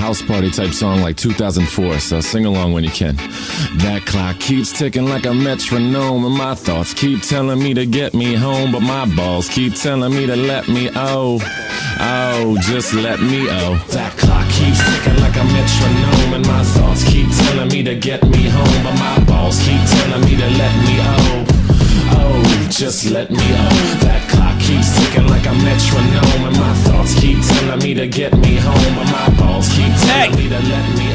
house party type song like 2004, so sing along when you can. That clock keeps ticking like a metronome, and my thoughts keep telling me to get me home, but my balls keep telling me to let me just let me That clock keeps ticking like a metronome, and my thoughts keep telling me to get me home, but my balls keep telling me to let me just let me That clock keeps ticking like a metronome, and my thoughts keep telling me to get me home, but my balls keep telling me to let me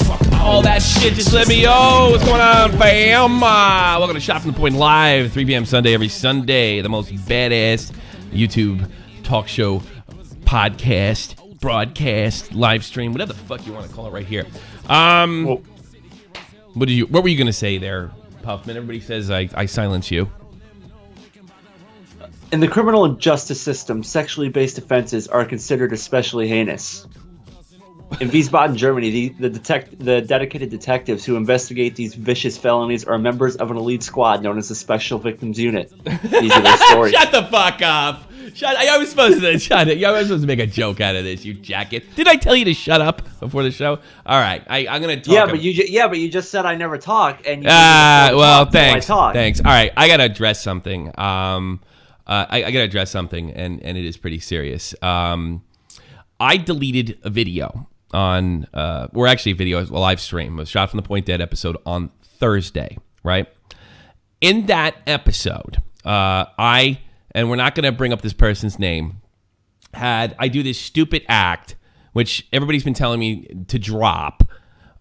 Fuck all that shit, just let me What's going on, fam? Welcome to Shot from the Point Live, 3 p.m. Sunday, every Sunday. The most badass YouTube talk show, podcast, broadcast, live stream, whatever the fuck you want to call it right here. What were you going to say there, Huffman? Everybody says I silence you. In the criminal justice system, sexually based offenses are considered especially heinous. In Wiesbaden, Germany, the dedicated detectives who investigate these vicious felonies are members of an elite squad known as the Special Victims Unit. These are their stories. Shut the fuck up! I was supposed to make a joke out of this, you jacket. Did I tell you to shut up before the show? All right, I'm gonna talk. But you just said I never talk, and you thanks. All right, I gotta address something. I gotta address something, and it is pretty serious. I deleted a video on, a live stream. It was Shot from the Point Dead episode on Thursday, right? In that episode, and we're not going to bring up this person's name, I do this stupid act, which everybody's been telling me to drop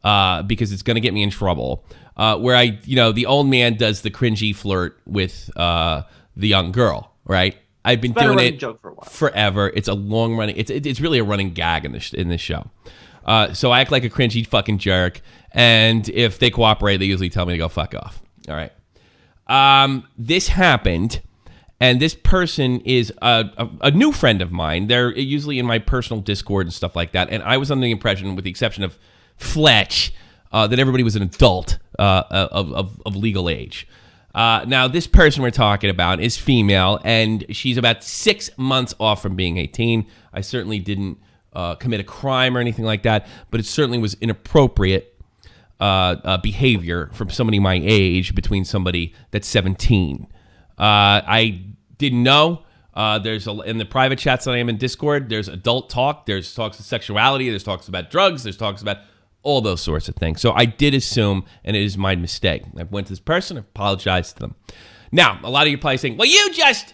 because it's going to get me in trouble, where the old man does the cringy flirt with the young girl, right? I've been doing it joke for a while. Forever. It's a long running. It's really a running gag in this show. So I act like a cringy fucking jerk, and if they cooperate, they usually tell me to go fuck off. All right. This happened, and this person is a new friend of mine. They're usually in my personal Discord and stuff like that, and I was under the impression, with the exception of Fletch, that everybody was an adult of legal age. Now, this person we're talking about is female, and she's about 6 months off from being 18. I certainly didn't commit a crime or anything like that, but it certainly was inappropriate behavior from somebody my age between somebody that's 17. I didn't know. In the private chats that I am in Discord, there's adult talk, there's talks of sexuality, there's talks about drugs, there's talks about all those sorts of things. So I did assume, and it is my mistake. I went to this person, I apologized to them. Now, a lot of you are probably saying, well, you just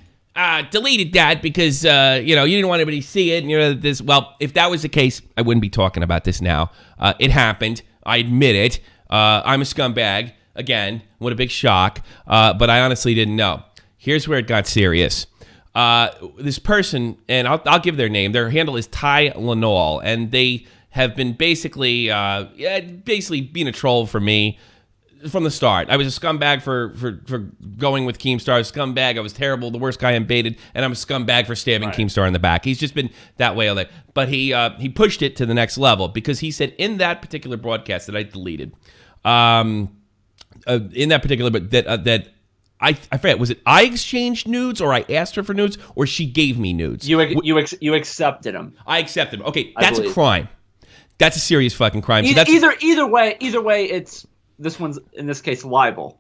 deleted that because, you didn't want anybody to see it. And this. Well, if that was the case, I wouldn't be talking about this now. It happened. I admit it. I'm a scumbag. Again, what a big shock. But I honestly didn't know. Here's where it got serious. This person, and I'll give their name. Their handle is Ty Lanol, and they have been basically being a troll for me from the start. I was a scumbag for going with Keemstar. Scumbag. I was terrible, the worst guy in baited, and I'm a scumbag for stabbing Keemstar in the back. He's just been that way all day. But he pushed it to the next level because he said in that particular broadcast that I deleted, in that particular, but that I forget, was it I exchanged nudes, or I asked her for nudes, or she gave me nudes? You accepted them. I accepted them. Okay, that's a crime. That's a serious fucking crime. Either way, it's this one's in this case libel.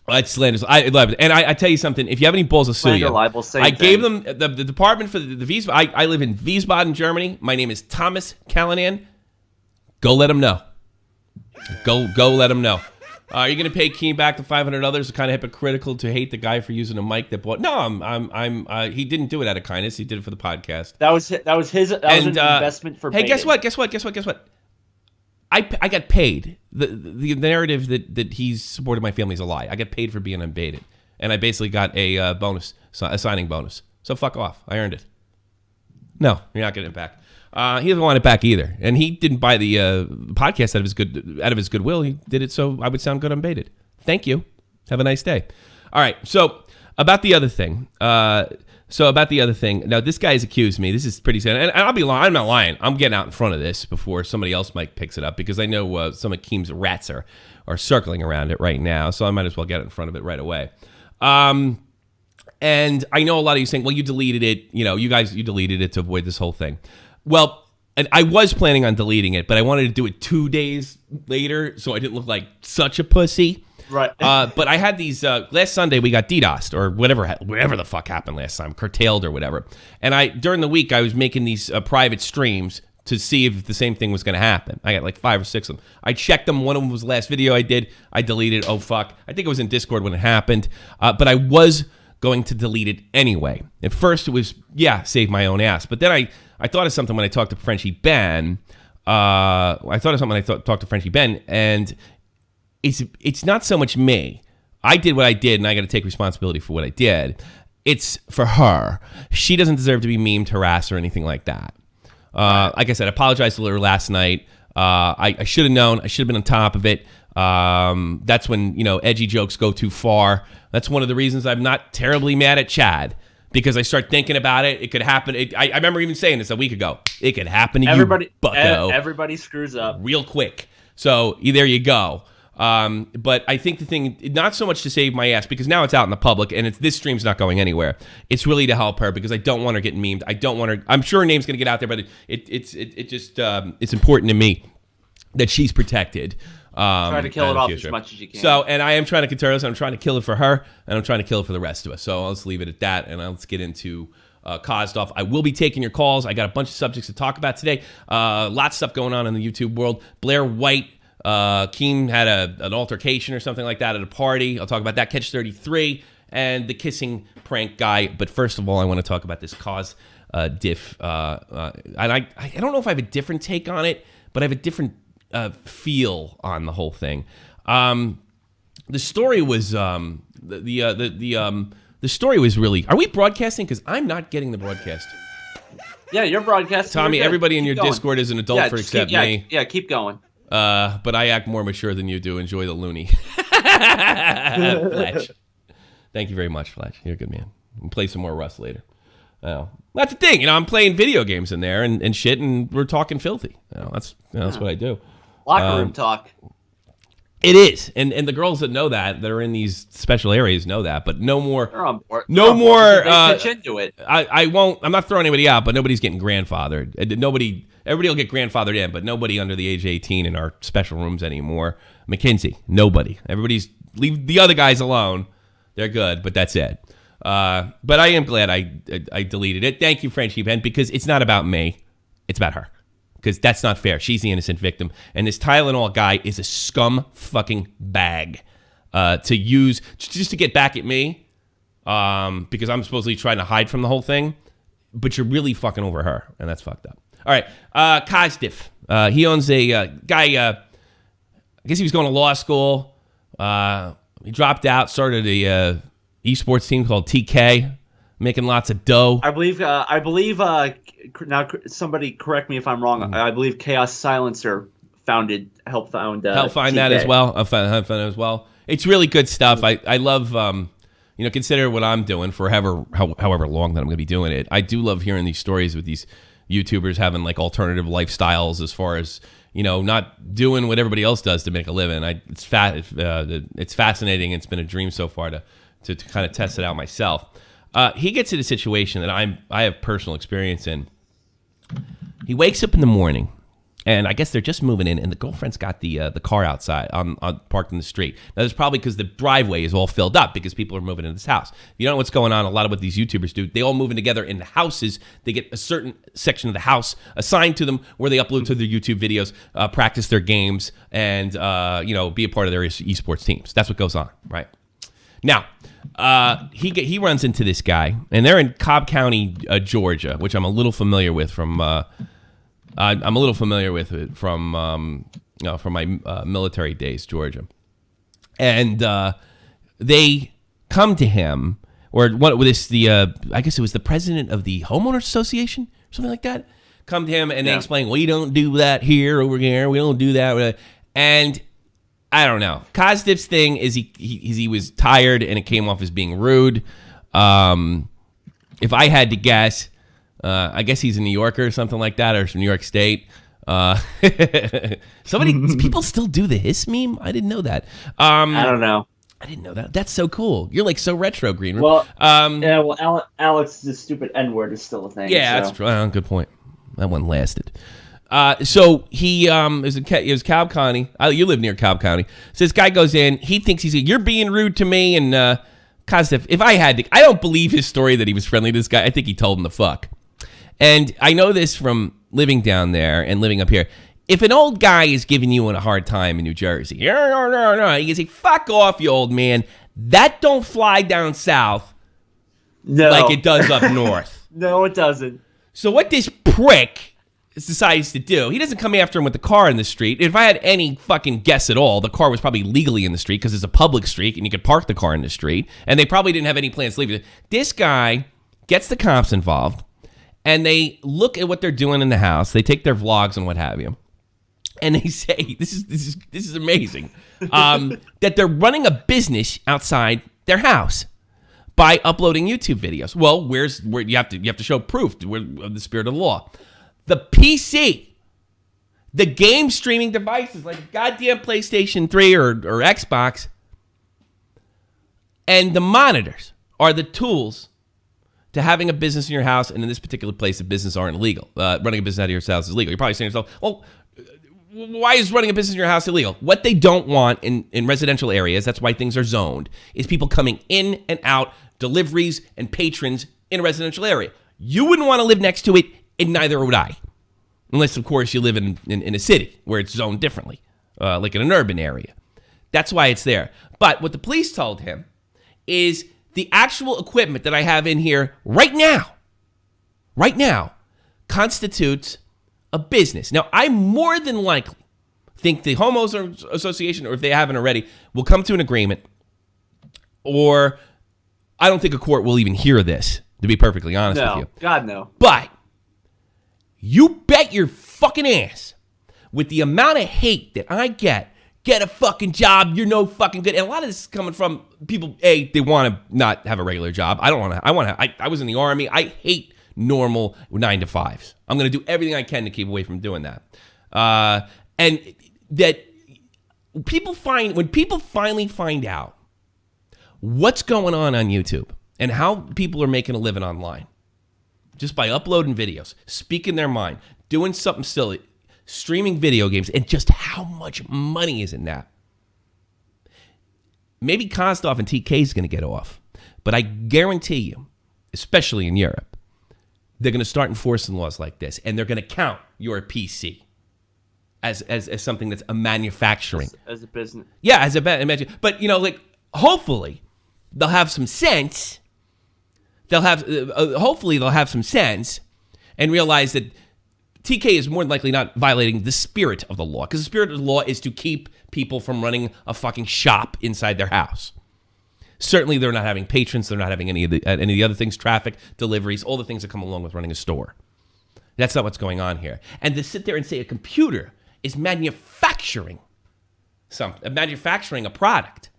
That's slander. I love it. And I tell you something. If you have any balls, I'll sue you. Libel, I gave them the department for the Wiesbaden. I live in Wiesbaden, Germany. My name is Thomas Callanan. Go let them know. Go let them know. Are you going to pay Keem back the $500? It's kind of hypocritical to hate the guy for using a mic that bought. No, he didn't do it out of kindness. He did it for the podcast. That was an investment for. Hey, guess what? I got paid. The narrative that he's supported my family is a lie. I got paid for being unbaited, and I basically got a bonus, a signing bonus. So fuck off. I earned it. No, you're not getting it back. He doesn't want it back either, and he didn't buy the podcast out of his goodwill. He did it so I would sound good unbaited. Thank you. Have a nice day. All right. So about the other thing. Now this guy's accused me. This is pretty sad, and I'll be lying. I'm not lying. I'm getting out in front of this before somebody else might picks it up because I know some of Keem's rats are circling around it right now. So I might as well get in front of it right away. And I know a lot of you saying, well, you deleted it. You deleted it to avoid this whole thing. Well, and I was planning on deleting it, but I wanted to do it 2 days later so I didn't look like such a pussy. Right. But I had these last Sunday we got DDoSed or whatever the fuck happened last time, curtailed or whatever. And during the week I was making these private streams to see if the same thing was going to happen. I got like 5 or 6 of them. I checked them. One of them was the last video I did. I deleted. Oh fuck! I think it was in Discord when it happened. But I was going to delete it anyway. At first it was save my own ass. But then I thought of something when I talked to Frenchie Ben. And it's not so much me. I did what I did, and I got to take responsibility for what I did. It's for her. She doesn't deserve to be memed, harassed, or anything like that. Like I said, I apologized to her last night. I should have known. I should have been on top of it. That's when, edgy jokes go too far. That's one of the reasons I'm not terribly mad at Chad, because I start thinking about it. It could happen. I remember even saying this a week ago. It could happen to you, bucko. Everybody screws up. Real quick. So there you go. But I think the thing, not so much to save my ass, because now it's out in the public and this stream's not going anywhere. It's really to help her, because I don't want her getting memed. I don't want her. I'm sure her name's going to get out there, but it's important to me that she's protected. Try to kill it off as much as you can. So, and I am trying to control this. I'm trying to kill it for her, and I'm trying to kill it for the rest of us. So let's leave it at that, and let's get into KOSDFF. I will be taking your calls. I got a bunch of subjects to talk about today. Lots of stuff going on in the YouTube world. Blair White. Keem had an altercation or something like that at a party. I'll talk about that. Catch 33 and the kissing prank guy. But first of all, I want to talk about this KOSDFF. And I don't know if I have a different take on it, but I have a different feel on the whole thing. The story was the story was really. Are we broadcasting? Because I'm not getting the broadcast. Yeah, you're broadcasting. Tommy, everybody in your Discord is an adult except me. Yeah, keep going. But I act more mature than you do. Enjoy the loony. Fletch. Thank you very much, Fletch. You're a good man. We'll play some more Rust later. That's the thing. I'm playing video games in there and shit, and we're talking filthy. That's what I do. Locker room talk. It is. And the girls that know that are in these special areas know that, but no more. They're on board. No more. They pitch into it. I won't. I'm not throwing anybody out, but nobody's getting grandfathered. Everybody will get grandfathered in, but nobody under the age of 18 in our special rooms anymore. Mackenzie, nobody. Everybody's leave the other guys alone. They're good, but that's it. But I am glad I deleted it. Thank you, Frenchie Ben, because it's not about me. It's about her. Because that's not fair. She's the innocent victim. And this Tylenol guy is a scum fucking bag to use just to get back at me because I'm supposedly trying to hide from the whole thing. But you're really fucking over her, and that's fucked up. All right, KOSDFF. He owns a guy, I guess he was going to law school. He dropped out, started a esports team called tK, making lots of dough. I believe now somebody correct me if I'm wrong. I believe Chaos Silencer helped found find TK. that as well. I'll find that as well. It's really good stuff. I love, consider what I'm doing for however long that I'm going to be doing it. I do love hearing these stories with these YouTubers having like alternative lifestyles as far as, not doing what everybody else does to make a living. It's fascinating. It's been a dream so far to kind of test it out myself. He gets in a situation that I have personal experience in. He wakes up in the morning, and I guess they're just moving in, and the girlfriend's got the car outside on parked in the street. Now, that's probably because the driveway is all filled up because people are moving into this house. You know what's going on? A lot of what these YouTubers do, they all move in together in the houses. They get a certain section of the house assigned to them where they upload to their YouTube videos, practice their games, and be a part of their esports teams. That's what goes on, right? Now, he runs into this guy, and they're in Cobb County, Georgia, which I'm a little familiar with from from my military days, Georgia. And they come to him, or what was I guess it was the president of the homeowners association, something like that. Come to him and they explain, we don't do that here, over here. We don't do that. And I don't know. KOSDFF's thing is he was tired and it came off as being rude. If I had to guess, I guess he's a New Yorker or something like that, or from New York State. People still do the hiss meme? I didn't know that. I don't know. I didn't know that. That's so cool. You're like so retro, Green. Well, Alex, the stupid N-word is still a thing. Yeah, so. That's true. Good point. That one lasted. So he it was Cobb County. You live near Cobb County. So this guy goes in. He thinks you're being rude to me. And KOSDFF, if I had to, I don't believe his story that he was friendly to this guy. I think he told him to fuck. And I know this from living down there and living up here. If an old guy is giving you a hard time in New Jersey, you can say, fuck off, you old man. That don't fly down south like it does up north. No, it doesn't. So what this prick decides to do, he doesn't come after him with the car in the street. If I had any fucking guess at all, the car was probably legally in the street because it's a public street and you could park the car in the street. And they probably didn't have any plans to leave it. This guy gets the cops involved and they look at what they're doing in the house. They take their vlogs and what have you. And they say, this is amazing, that they're running a business outside their house by uploading YouTube videos. Well, where you have to show proof of the spirit of the law. The PC, the game streaming devices like goddamn PlayStation 3 or Xbox, and the monitors are the tools to having a business in your house. And in this particular place, the business aren't illegal. Running a business out of your house is legal. You're probably saying to yourself, well, why is running a business in your house illegal? What they don't want in residential areas, that's why things are zoned, is people coming in and out, deliveries and patrons in a residential area. You wouldn't want to live next to it, and neither would I. Unless, of course, you live in a city where it's zoned differently, like in an urban area. That's why it's there. But what the police told him is the actual equipment that I have in here right now, constitutes a business. Now, I more than likely think the homeowners association, or if they haven't already, will come to an agreement, or I don't think a court will even hear this, to be perfectly honest with you. God, no. But you bet your fucking ass, with the amount of hate that I get a fucking job, you're no fucking good. And a lot of this is coming from people, they want to not have a regular job. I don't want to. I was in the Army. I hate normal 9 to 5s. I'm going to do everything I can to keep away from doing that. And that when people finally find out what's going on YouTube and how people are making a living online, just by uploading videos, speaking their mind, doing something silly, streaming video games, and just how much money is in that. Maybe KOSDFF and tK's going to get off, but I guarantee you, especially in Europe, they're going to start enforcing laws like this, and they're going to count your PC as something that's a manufacturing. As a business. Yeah, as a business. But, hopefully they'll have some sense. Hopefully they'll have some sense and realize that tK is more than likely not violating the spirit of the law, because the spirit of the law is to keep people from running a fucking shop inside their house. Certainly, they're not having patrons. They're not having any of the other things, traffic, deliveries, all the things that come along with running a store. That's not what's going on here. And to sit there and say a computer is manufacturing a product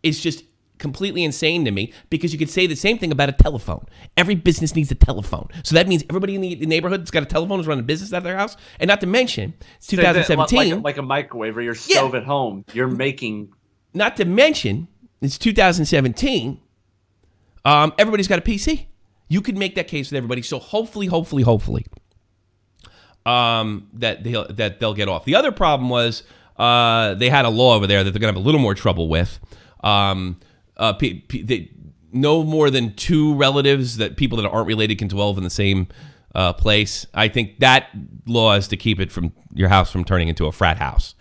is just completely insane to me, because you could say the same thing about a telephone. Every business needs a telephone. So that means everybody in the neighborhood that's got a telephone is running a business out of their house. And not to mention, it's 2017. Like a microwave or your stove at home. You're making... Not to mention... It's 2017. Everybody's got a PC. You could make that case with everybody. So hopefully, that they'll get off. The other problem was they had a law over there that they're gonna have a little more trouble with. No more than 2 relatives, that people that aren't related can dwell in the same place. I think that law is to keep it from your house from turning into a frat house.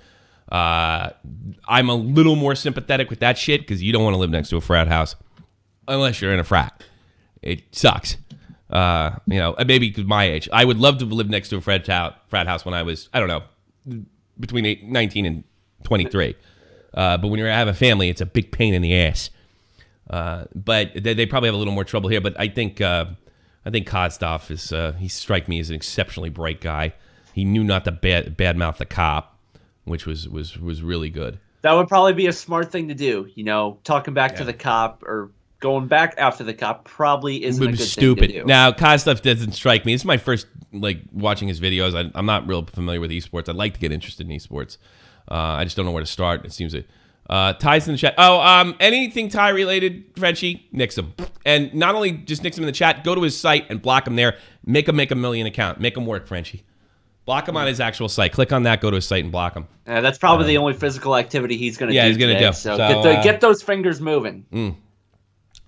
I'm a little more sympathetic with that shit, because you don't want to live next to a frat house unless you're in a frat. It sucks. Maybe because my age. I would love to live next to a frat house when I was, I don't know, between 19 and 23. But when you have a family, it's a big pain in the ass. But they probably have a little more trouble here. But I think KOSDFF is, he strikes me as an exceptionally bright guy. He knew not to badmouth the cop, which was really good. That would probably be a smart thing to do. Talking back to the cop or going back after the cop probably isn't a good thing to do. Now, KOSDFF doesn't strike me. It's my first watching his videos. I'm not real familiar with esports. I'd like to get interested in esports. I just don't know where to start. It seems that Ty's in the chat. Anything Ty related, Frenchie, nix him. And not only just nix him in the chat, go to his site and block him there. Make him $1 million account. Make him work, Frenchie. Block him on his actual site. Click on that. Go to his site and block him. That's probably the only physical activity he's going to do. Yeah, he's going to do. So get those fingers moving.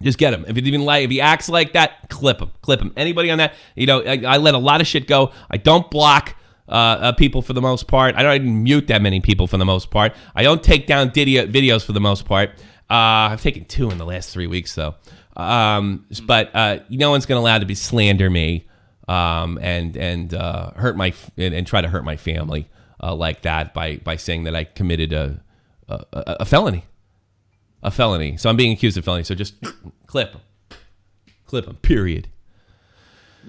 Just get him. If he acts like that, clip him. Anybody on that? I let a lot of shit go. I don't block people for the most part. I don't even mute that many people for the most part. I don't take down videos for the most part. I've taken 2 in the last 3 weeks though. But no one's going to allow to be slander me and hurt my and try to hurt my family like that by saying that I committed a felony. A felony. So I'm being accused of felony. So just clip him. Period.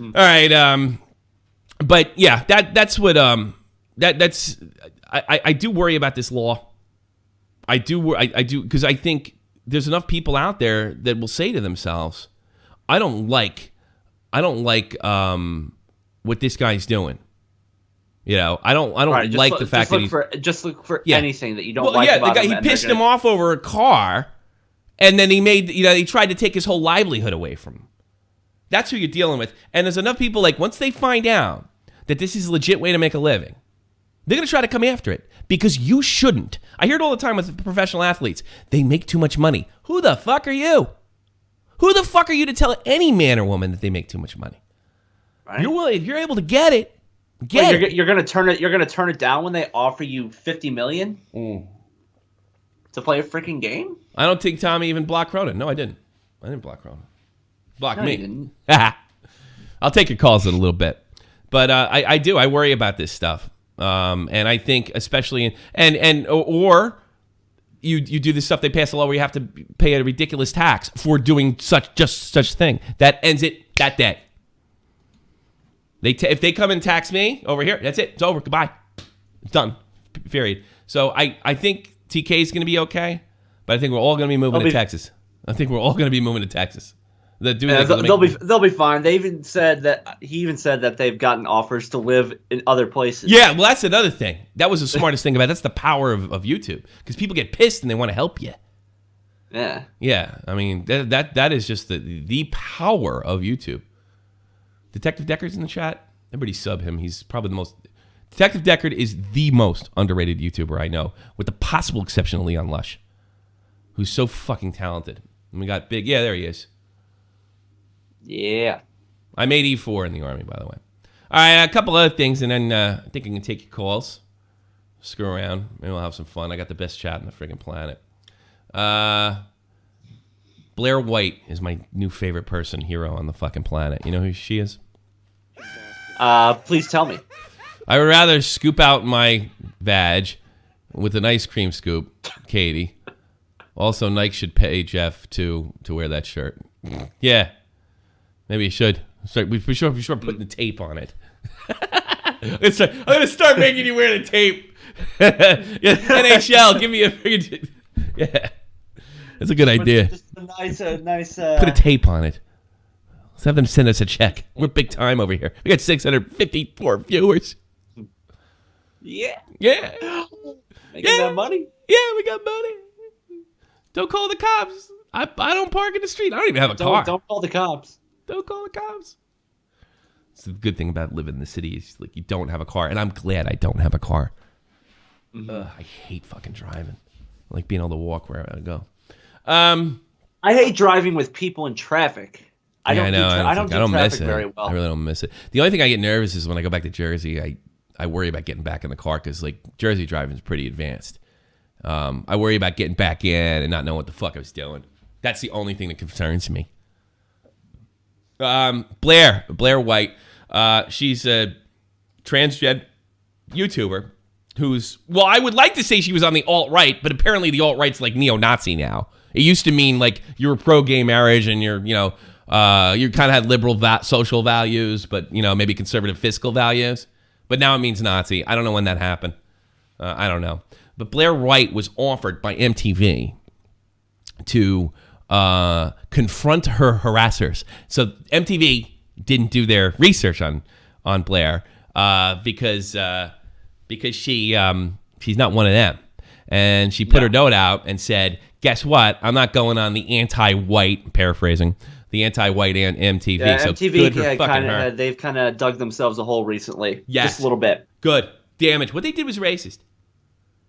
All right. But yeah, that's what that's I do worry about this law. I do because I think there's enough people out there that will say to themselves, I don't like what this guy's doing. I don't like the fact that just look for anything that you don't like. The guy, he pissed him off over a car, and then he tried to take his whole livelihood away from him. That's who you're dealing with. And there's enough people once they find out that this is a legit way to make a living, they're gonna try to come after it because you shouldn't. I hear it all the time with professional athletes. They make too much money. Who the fuck are you? Who the fuck are you to tell any man or woman that they make too much money? Right? If you're able to get it. You're gonna turn it. You're gonna turn it down when they offer you $50 million to play a freaking game. I don't think Tommy even blocked Cronin. No, I didn't. I didn't block Cronin. Block me. You didn't. I'll take your calls in a little bit, but I do. I worry about this stuff, and I think especially or you do this stuff. They pass a law where you have to pay a ridiculous tax for doing such thing that ends it that day. If they come and tax me over here, that's it. It's over. Goodbye. It's done. Period. So I think tK's going to be okay, but I think we're all going to be moving to Texas. I think we're all going to be moving to Texas. They'll be fine. He even said that they've gotten offers to live in other places. Yeah, well, that's another thing. That was the smartest thing about it. That's the power of YouTube, because people get pissed and they want to help you. Yeah. Yeah. I mean, that is just the power of YouTube. Detective Deckard's in the chat. Everybody sub him. He's probably the most... Detective Deckard is the most underrated YouTuber I know, with the possible exception of Leon Lush, who's so fucking talented. And we got big... Yeah, there he is. Yeah. I made E4 in the Army, by the way. All right, a couple other things, and then I think I can take your calls. Screw around. Maybe we'll have some fun. I got the best chat on the friggin' planet. Blair White is my new favorite hero on the fucking planet. You know who she is? Please tell me. I would rather scoop out my vag with an ice cream scoop, Katie. Also, Nike should pay Jeff to wear that shirt. Yeah, maybe he should. We should putting the tape on it. I'm gonna start making you wear the tape. Yeah, NHL, give me a friggin' yeah. That's a good idea. Just a nice. Put a tape on it. Let's have them send us a check. We're big time over here. We got 654 viewers. Yeah. Yeah. Making that money. Yeah, we got money. Don't call the cops. I don't park in the street. I don't even have a car. Don't call the cops. Don't call the cops. It's the good thing about living in the city is like you don't have a car, and I'm glad I don't have a car. Mm-hmm. I hate fucking driving. I like being able to walk wherever I go. I hate driving with people in traffic. I don't miss it. very well. I really don't miss it. The only thing I get nervous is when I go back to Jersey. I worry about getting back in the car because like Jersey driving is pretty advanced. I worry about getting back in and not knowing what the fuck I was doing. That's the only thing that concerns me. Blair White. She's a transgen YouTuber who's, well, I would like to say she was on the alt-right, but apparently the alt-right's like neo-Nazi now. It used to mean like you were pro-gay marriage and you kind of had liberal social values, but maybe conservative fiscal values. But now it means Nazi. I don't know when that happened. I don't know. But Blair White was offered by MTV to confront her harassers. So MTV didn't do their research on Blair because she's not one of them. And she put her note out and said, guess what? I'm not going on the anti-white, paraphrasing, the anti-white and MTV. Yeah, so MTV good for fucking her. they've kind of dug themselves a hole recently. Yes. Just a little bit. Good. Damage. What they did was racist.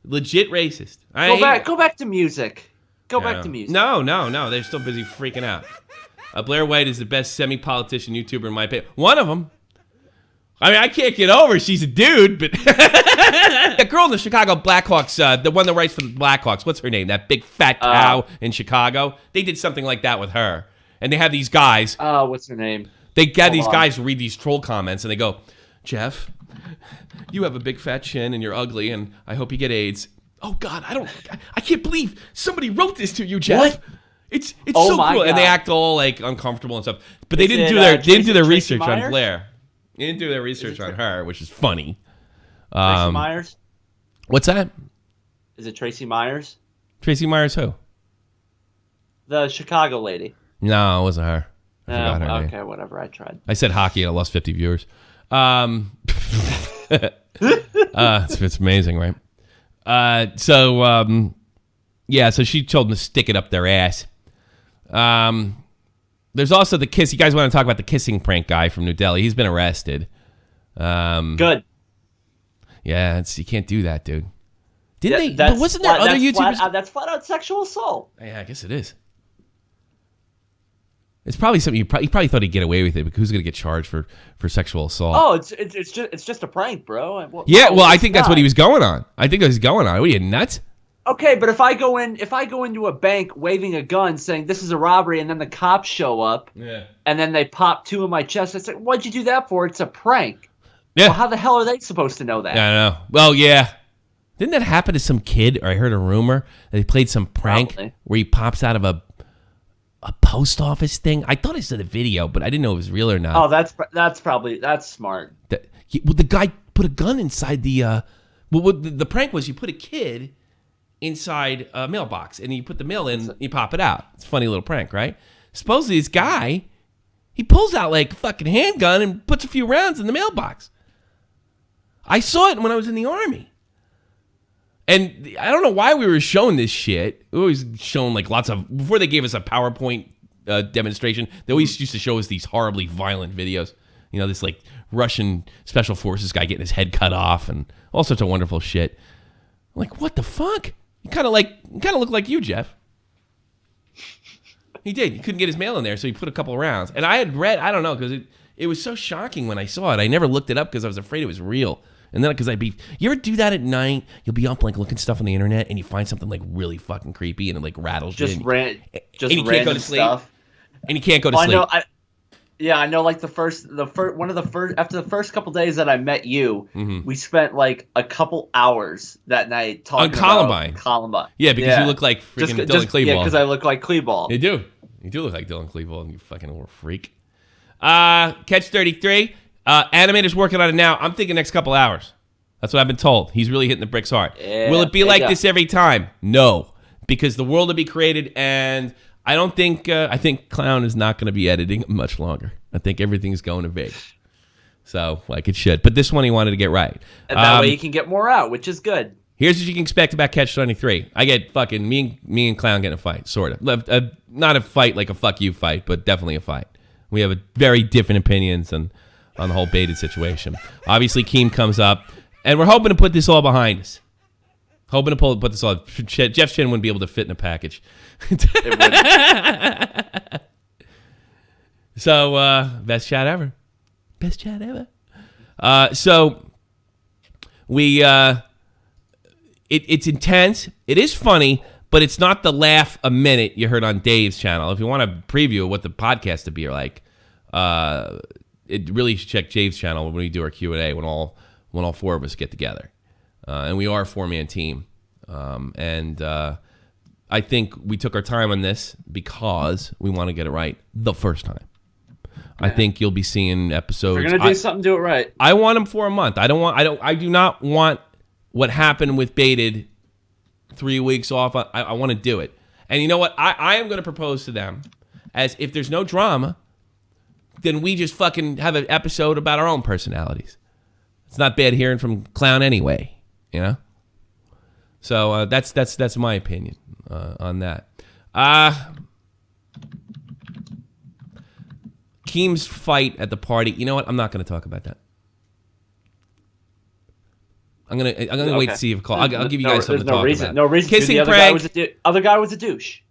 Legit racist. Go back to music. Go back to music. No. They're still busy freaking out. Blair White is the best semi-politician YouTuber in my opinion. One of them. I mean, I can't get over she's a dude, but the girl in the Chicago Blackhawks, the one that writes for the Blackhawks, what's her name? That big fat cow in Chicago. They did something like that with her, and they have these guys. Oh, what's her name? They get these guys to read these troll comments, and they go, "Jeff, you have a big fat chin, and you're ugly, and I hope you get AIDS." Oh God, I can't believe somebody wrote this to you, Jeff. What? It's so cool, God. and they act all like uncomfortable and stuff. But they didn't do their research on Blair. They didn't do their research on her, which is funny. Tracy Myers? What's that? Is it Tracy Myers? Tracy Myers who? The Chicago lady. No, it wasn't her. I forgot her name. Okay, whatever. I tried. I said hockey and I lost 50 viewers. It's amazing, right? So she told them to stick it up their ass. There's also the kiss. You guys want to talk about the kissing prank guy from New Delhi? He's been arrested. Good. Yeah, you can't do that, dude. Didn't they? But wasn't there other YouTubers? That's flat out sexual assault. Yeah, I guess it is. It's probably something he probably thought he'd get away with it, but who's going to get charged for sexual assault? Oh, it's just a prank, bro. I think that's what he was going on. I think that was going on. What are you, nuts? Okay, but if I go into a bank waving a gun saying this is a robbery, and then the cops show up, and then they pop two in my chest, I say, what'd you do that for? It's a prank. Yeah. Well, how the hell are they supposed to know that? Yeah, I know. Well, yeah. Didn't that happen to some kid? Or I heard a rumor that he played some prank where he pops out of a post office thing. I thought I saw the video, but I didn't know it was real or not. Oh, that's smart. The guy put a gun inside the. The prank was you put a kid inside a mailbox and you put the mail in, you pop it out. It's a funny little prank, right? Supposedly this guy, he pulls out like a fucking handgun and puts a few rounds in the mailbox. I saw it when I was in the Army. And I don't know why we were showing this shit. We always shown like lots of, before they gave us a PowerPoint demonstration, they always used to show us these horribly violent videos. You know, this like Russian special forces guy getting his head cut off and all sorts of wonderful shit. I'm like, what the fuck? He kind of looked like you, Jeff. He did. He couldn't get his mail in there, so he put a couple of rounds. And I had read, I don't know, because it was so shocking when I saw it. I never looked it up because I was afraid it was real. And then because you ever do that at night? You'll be up like looking stuff on the internet and you find something like really fucking creepy and it like rattles you. Just and you can't go to sleep. Stuff. And you can't go to sleep. I know. Like after the first couple days that I met you, we spent like a couple hours that night talking about Columbine. Yeah, because you look like freaking Dylan Klebold. Yeah, because I look like Klebold. You do. You do look like Dylan Klebold, you fucking little freak. Catch 33. Animator's working on it now. I'm thinking next couple hours. That's what I've been told. He's really hitting the bricks hard. Yeah, will it be like this every time? No, because the world will be created, and I don't think. I think Clown is not going to be editing much longer. I think everything's going to Vegas, so like it should. But this one he wanted to get right, and that way you can get more out, which is good. Here's what you can expect about Catch 23. I get fucking me and Clown getting a fight, sort of. Not a fight like a fuck you fight, but definitely a fight. We have very different opinions on the whole baited situation. Obviously, Keem comes up, and we're hoping to put this all behind us. Hoping to put this all. Jeff's chin wouldn't be able to fit in a package. It wouldn't. So, best chat ever. Best chat ever. So, we, it's intense. It is funny, but it's not the laugh a minute you heard on Dave's channel. If you want a preview of what the podcast would be like, it really should check Dave's channel when we do our Q&A when all four of us get together. And we are a four-man team. I think we took our time on this because we want to get it right the first time. I think you'll be seeing episodes. If you're gonna do something, do it right. I want them for a month. I do not want what happened with Baited 3 weeks off. I want to do it. And you know what? I am going to propose to them as if there's no drama, then we just fucking have an episode about our own personalities. It's not bad hearing from Clown anyway, you know? So that's my opinion on that. Keem's fight at the party. You know what? I'm not going to talk about that. I'm gonna wait to see if call. I'll give you guys something to talk about. No reason. Kissing the other guy was a douche.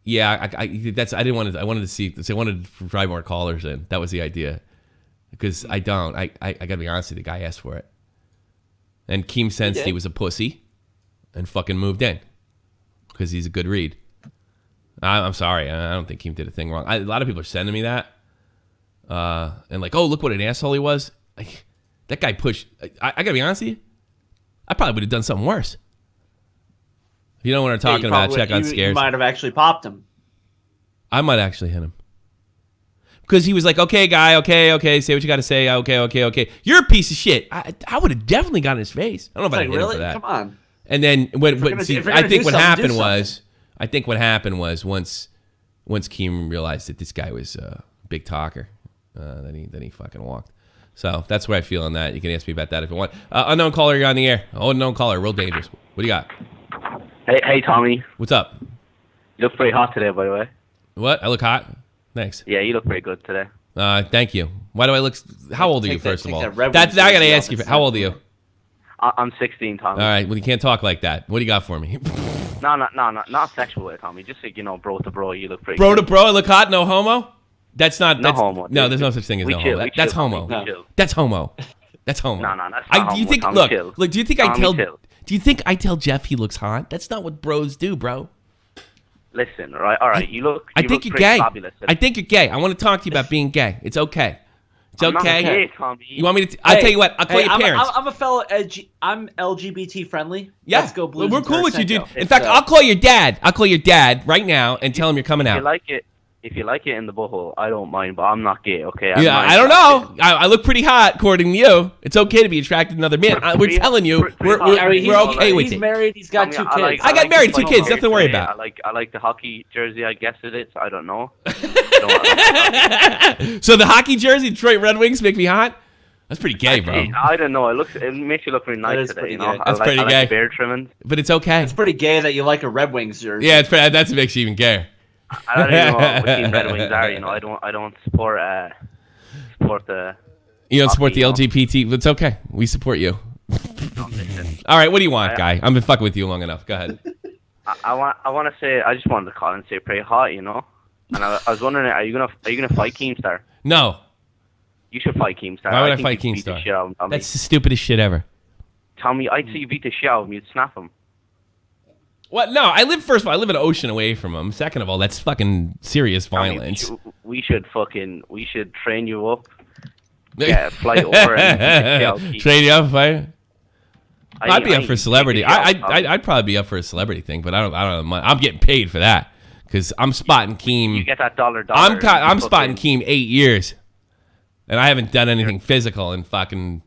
Yeah, I didn't want to. I wanted to see. I wanted to drive more callers in. That was the idea. Because I gotta be honest with you, the guy asked for it, and Keem sensed he was a pussy, and fucking moved in, because he's a good read. I'm sorry, I don't think Keem did a thing wrong. A lot of people are sending me that, and like, oh, look what an asshole he was. Like, that guy pushed. I gotta be honest with you, I probably would have done something worse. If you know what I'm talking about, check on Scares. You might have actually popped him. I might actually hit him. Because he was like, okay, guy, okay, say what you got to say, okay. You're a piece of shit. I would have definitely gotten in his face. I don't know if I hit him for that. Come on. And then I think what happened was once Keem realized that this guy was a big talker, then he fucking walked. So that's where I feel on that. You can ask me about that if you want. Unknown caller, you're on the air. Unknown caller, real dangerous. What do you got? Hey, Tommy. What's up? You look pretty hot today, by the way. What? I look hot? Thanks. Yeah, you look pretty good today. Thank you. Why do I look? How old are you, first of all? I gotta ask you. How old are you? I'm 16, Tommy. All right. Well, you can't talk like that. What do you got for me? No, not sexual way, Tommy. Just like, bro to bro, you look pretty. Bro to bro, I look hot. No homo. That's not. No homo. No, there's no such thing as no homo. That's homo. That's homo. That's homo. No, that's not homo. Do you think? Tommy, look. Do you think I tell? Chill. Do you think I tell Jeff he looks hot? That's not what bros do, bro. Listen, all right. I think you're gay. I think you're gay. I want to talk to you about being gay. It's okay. It's okay. I'm not gay, Tommy. You want me to? I'll tell you what. I'll call your parents. I'm a fellow. I'm LGBT friendly. Yeah. Let's go Blues. We're cool with you, dude. In fact, I'll call your dad. I'll call your dad right now and tell him you're coming out. If you like it in the butthole, I don't mind, but I'm not gay, okay? I don't know. I look pretty hot, according to you. It's okay to be attracted to another man. We're telling you, we're okay with it. He's married. He's got 2 kids. I got married, 2 kids. Nothing to worry about. I like the hockey jersey. I guess it is. I don't know. So the hockey jersey, Detroit Red Wings, make me hot. That's pretty gay, bro. I don't know. It makes you look really nice today. You know, that's pretty gay. Like beard trimming. But it's okay. It's pretty gay that you like a Red Wings jersey. Yeah, that's what makes you even gayer. I don't even know what Team Red Wings are. You know, I don't support the. You don't support the LGBT. It's okay. We support you. All right, what do you want, guy? I've been fucking with you long enough. Go ahead. I want to say. I just wanted to call and say pretty hot. You know, and I was wondering, are you gonna fight Keemstar? No. You should fight Keemstar. Why would I fight Keemstar? That's the stupidest shit ever. Tommy, I'd say you beat the shit out of him. You'd snap him. What? No, first of all, I live an ocean away from him. Second of all, that's fucking serious violence. We should train you up. Yeah, fly over and train you up, fight. I'd be up for celebrity. I'd probably be up for a celebrity thing, but I don't know. I'm getting paid for that because I'm spotting Keem. You get that dollar. I'm spotting Keem 8 years, and I haven't done anything physical in fucking.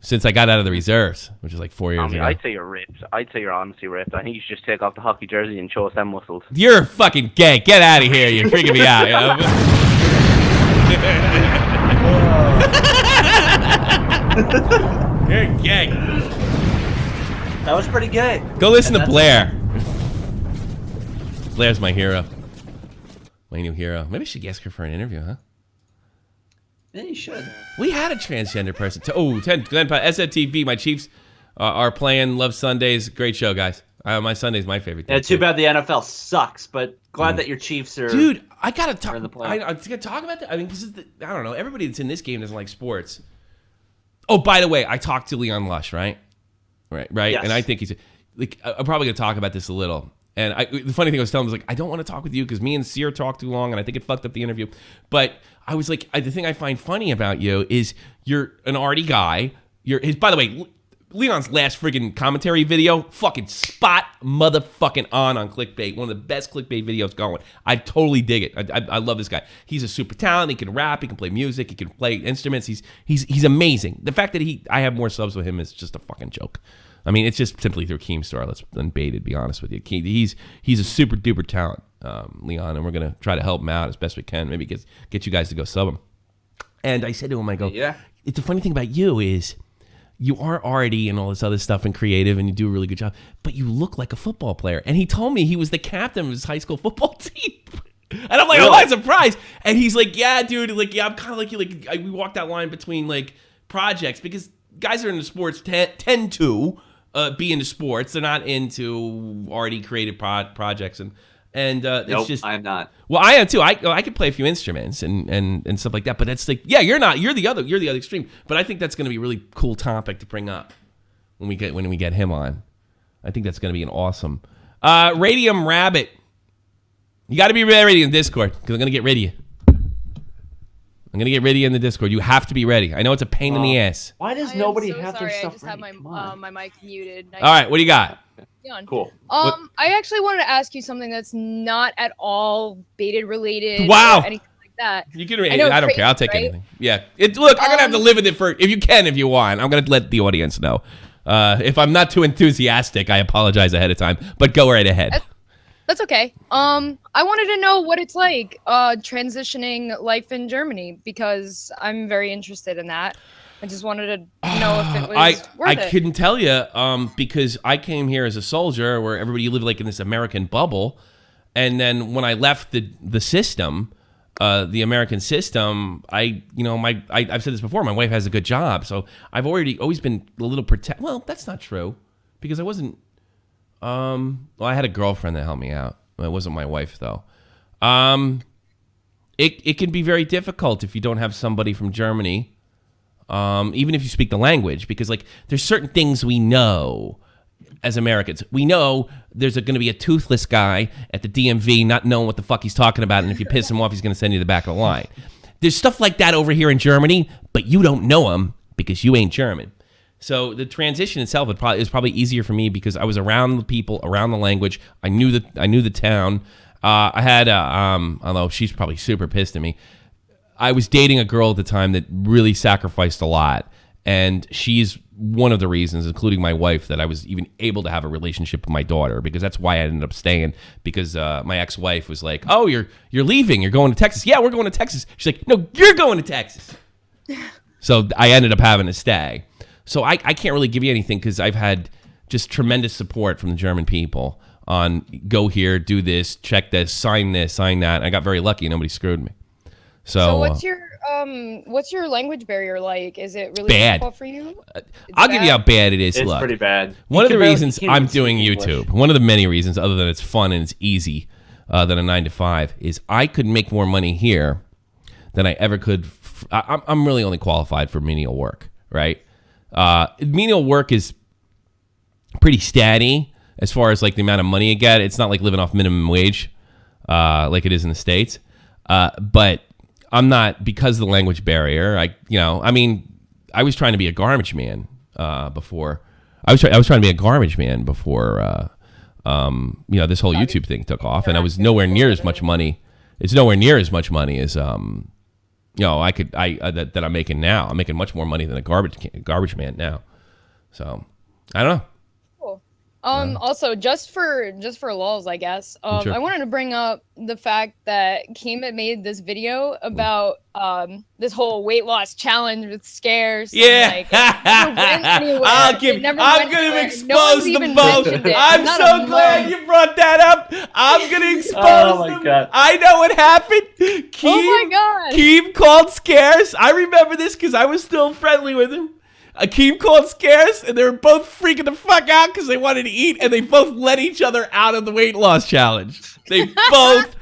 Since I got out of the reserves, which is like 4 years ago. I'd say you're ripped. I'd say you're honestly ripped. I think you should just take off the hockey jersey and show us them muscles. You're fucking gay. Get out of here. You're freaking me out. You know? You're gay. That was pretty gay. Go listen to Blair. Blair's my hero. My new hero. Maybe I should ask her for an interview, huh? Yeah, you should. We had a transgender person. SFTP, my Chiefs are playing. Love Sundays. Great show, guys. My Sunday's my favorite. Yeah, too bad the NFL sucks, but glad that your Chiefs are. Dude, I gotta talk. I gotta talk about that. I mean, because I don't know. Everybody that's in this game doesn't like sports. Oh, by the way, I talked to Leon Lush, right? Right. Yes. And I think he's like. I'm probably gonna talk about this a little. And the funny thing I was telling him was like, I don't want to talk with you because me and Sear talked too long, and I think it fucked up the interview. But I was like, the thing I find funny about you is you're an arty guy. By the way, Leon's last friggin' commentary video, fucking spot motherfucking on clickbait. One of the best clickbait videos going. I totally dig it. I love this guy. He's a super talent. He can rap. He can play music. He can play instruments. He's amazing. The fact that I have more subs with him is just a fucking joke. I mean, it's just simply through Keemstar. Let's unbaited, be honest with you. He's a super duper talent, Leon, and we're gonna try to help him out as best we can. Maybe get you guys to go sub him. And I said to him, I go, yeah. It's the funny thing about you is you are arty and all this other stuff and creative, and you do a really good job. But you look like a football player. And he told me he was the captain of his high school football team. And I'm like, Really? oh, I'm surprised. And he's like, yeah, dude. Like, yeah, I'm kind of like you. Like, we walked that line between like projects because guys that are into sports tend to be into sports. They're not into already created projects and it's Nope, just. I'm not. Well, I am too. I could play a few instruments and stuff like that. But it's like, yeah, you're not. You're the other extreme. But I think that's going to be a really cool topic to bring up when we get him on. I think that's going to be an awesome. Radium Rabbit. You got to be ready in Discord because I'm going to get rid of you. I'm going to get rid of you in the Discord. You have to be ready. I know it's a pain in the ass. Why does I am nobody so have sorry. their I stuff just ready? had Come on. my mic muted. All right, what do you got? Cool. I actually wanted to ask you something that's not at all baited related. Wow. Or anything like that. You can read I it. know, I don't care. I'll take right? anything. Yeah. Look, I'm going to have to live with it for, if you want. I'm going to let the audience know. If I'm not too enthusiastic, I apologize ahead of time. But go right ahead. That's okay. I wanted to know what it's like transitioning life in Germany because I'm very interested in that. I just wanted to know if it was worth it. I couldn't tell you because I came here as a soldier where everybody lived like in this American bubble. And then when I left the system, the American system, I've said this before, my wife has a good job. So I've always been a little well, that's not true because I wasn't. Well, I had a girlfriend that helped me out. It wasn't my wife though. It can be very difficult if you don't have somebody from Germany, even if you speak the language, because like there's certain things we know as Americans. We know there's going to be a toothless guy at the DMV not knowing what the fuck he's talking about, and if you piss him off, he's going to send you to the back of the line. There's stuff like that over here in Germany, but you don't know him because you ain't German. So the transition itself is probably easier for me because I was around the people, around the language. I knew the town. I had although she's probably super pissed at me. I was dating a girl at the time that really sacrificed a lot, and she's one of the reasons, including my wife, that I was even able to have a relationship with my daughter, because that's why I ended up staying, because my ex-wife was like, oh, you're leaving, you're going to Texas. Yeah, we're going to Texas. She's like, no, you're going to Texas. So I ended up having to stay. So I can't really give you anything because I've had just tremendous support from the German people on go here, do this, check this, sign that. I got very lucky. Nobody screwed me. So what's your language barrier like? Is it really bad. difficult for you? I'll give you how bad it is. It's Look, pretty bad. one of the You reasons can't I'm even doing speak YouTube, English. one of the many reasons, other than it's fun and it's easy than a 9 to 5, is I could make more money here than I ever could. I'm really only qualified for menial work, right? Menial work is pretty steady as far as like the amount of money you get. It's not like living off minimum wage like it is in the States. But I'm not, because of the language barrier. I was trying to be a garbage man before. I was trying to be a garbage man before this whole YouTube thing took off, and I was nowhere near as much money. It's nowhere near as much money as that I'm making now. I'm making much more money than a garbage man now. So I don't know. Cool. Also, just for lulz, I guess. Sure. I wanted to bring up the fact that Keem had made this video about this whole weight loss challenge with scares. Yeah. And, like, it never went anywhere. I'm It going never to went anywhere. expose No one's them even both. mentioned it. I'm Not so a glad month. you brought that up. I'm going to expose Oh my them. God. I know what happened. Keem, Oh my God. Keem called Scares. I remember this because I was still friendly with him. Keem called Scares, and they were both freaking the fuck out because they wanted to eat, and they both let each other out of the weight loss challenge. They both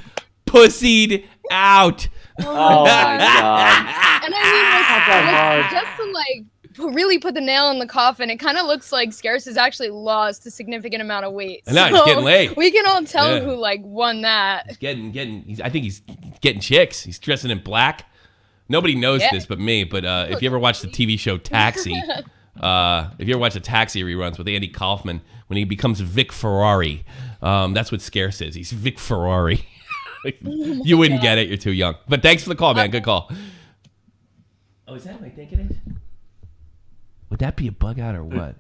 pussied out. Oh my God. And I Not that mean, just to like really put the nail in the coffin, it kind of looks like Scarce has actually lost a significant amount of weight. And now he's getting laid. We can all tell Yeah. who like won that. I think he's getting chicks. He's dressing in black. Nobody knows this but me, but if you ever watch the TV show Taxi, if you ever watch the Taxi reruns with Andy Kaufman, when he becomes Vic Ferrari, that's what Scarce is. He's Vic Ferrari. You wouldn't get it. You're too young. But thanks for the call, man. Good call. Oh, is that what I think it is? Would that be a bug out or what?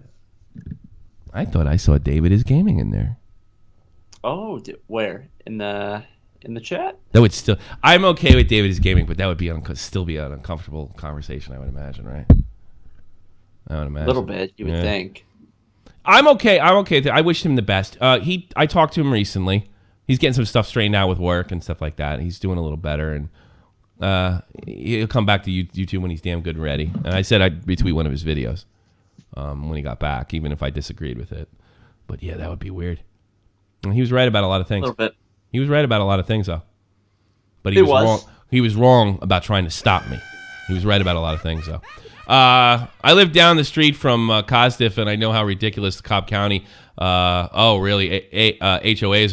I thought I saw David is Gaming in there. Oh, where? In the chat? That would still. I'm okay with David is Gaming, but that would be still be an uncomfortable conversation, I would imagine, right? I would imagine. A little bit, you would think. I'm okay. I wish him the best. I talked to him recently. He's getting some stuff straightened out with work and stuff like that. He's doing a little better, and he'll come back to YouTube when he's damn good and ready. And I said I'd retweet one of his videos when he got back, even if I disagreed with it. But yeah, that would be weird. And he was right about a lot of things. A little bit. He was right about a lot of things, though. But he was wrong. He was wrong about trying to stop me. He was right about a lot of things, though. I live down the street from KOSDFF, and I know how ridiculous the Cobb County, HOAs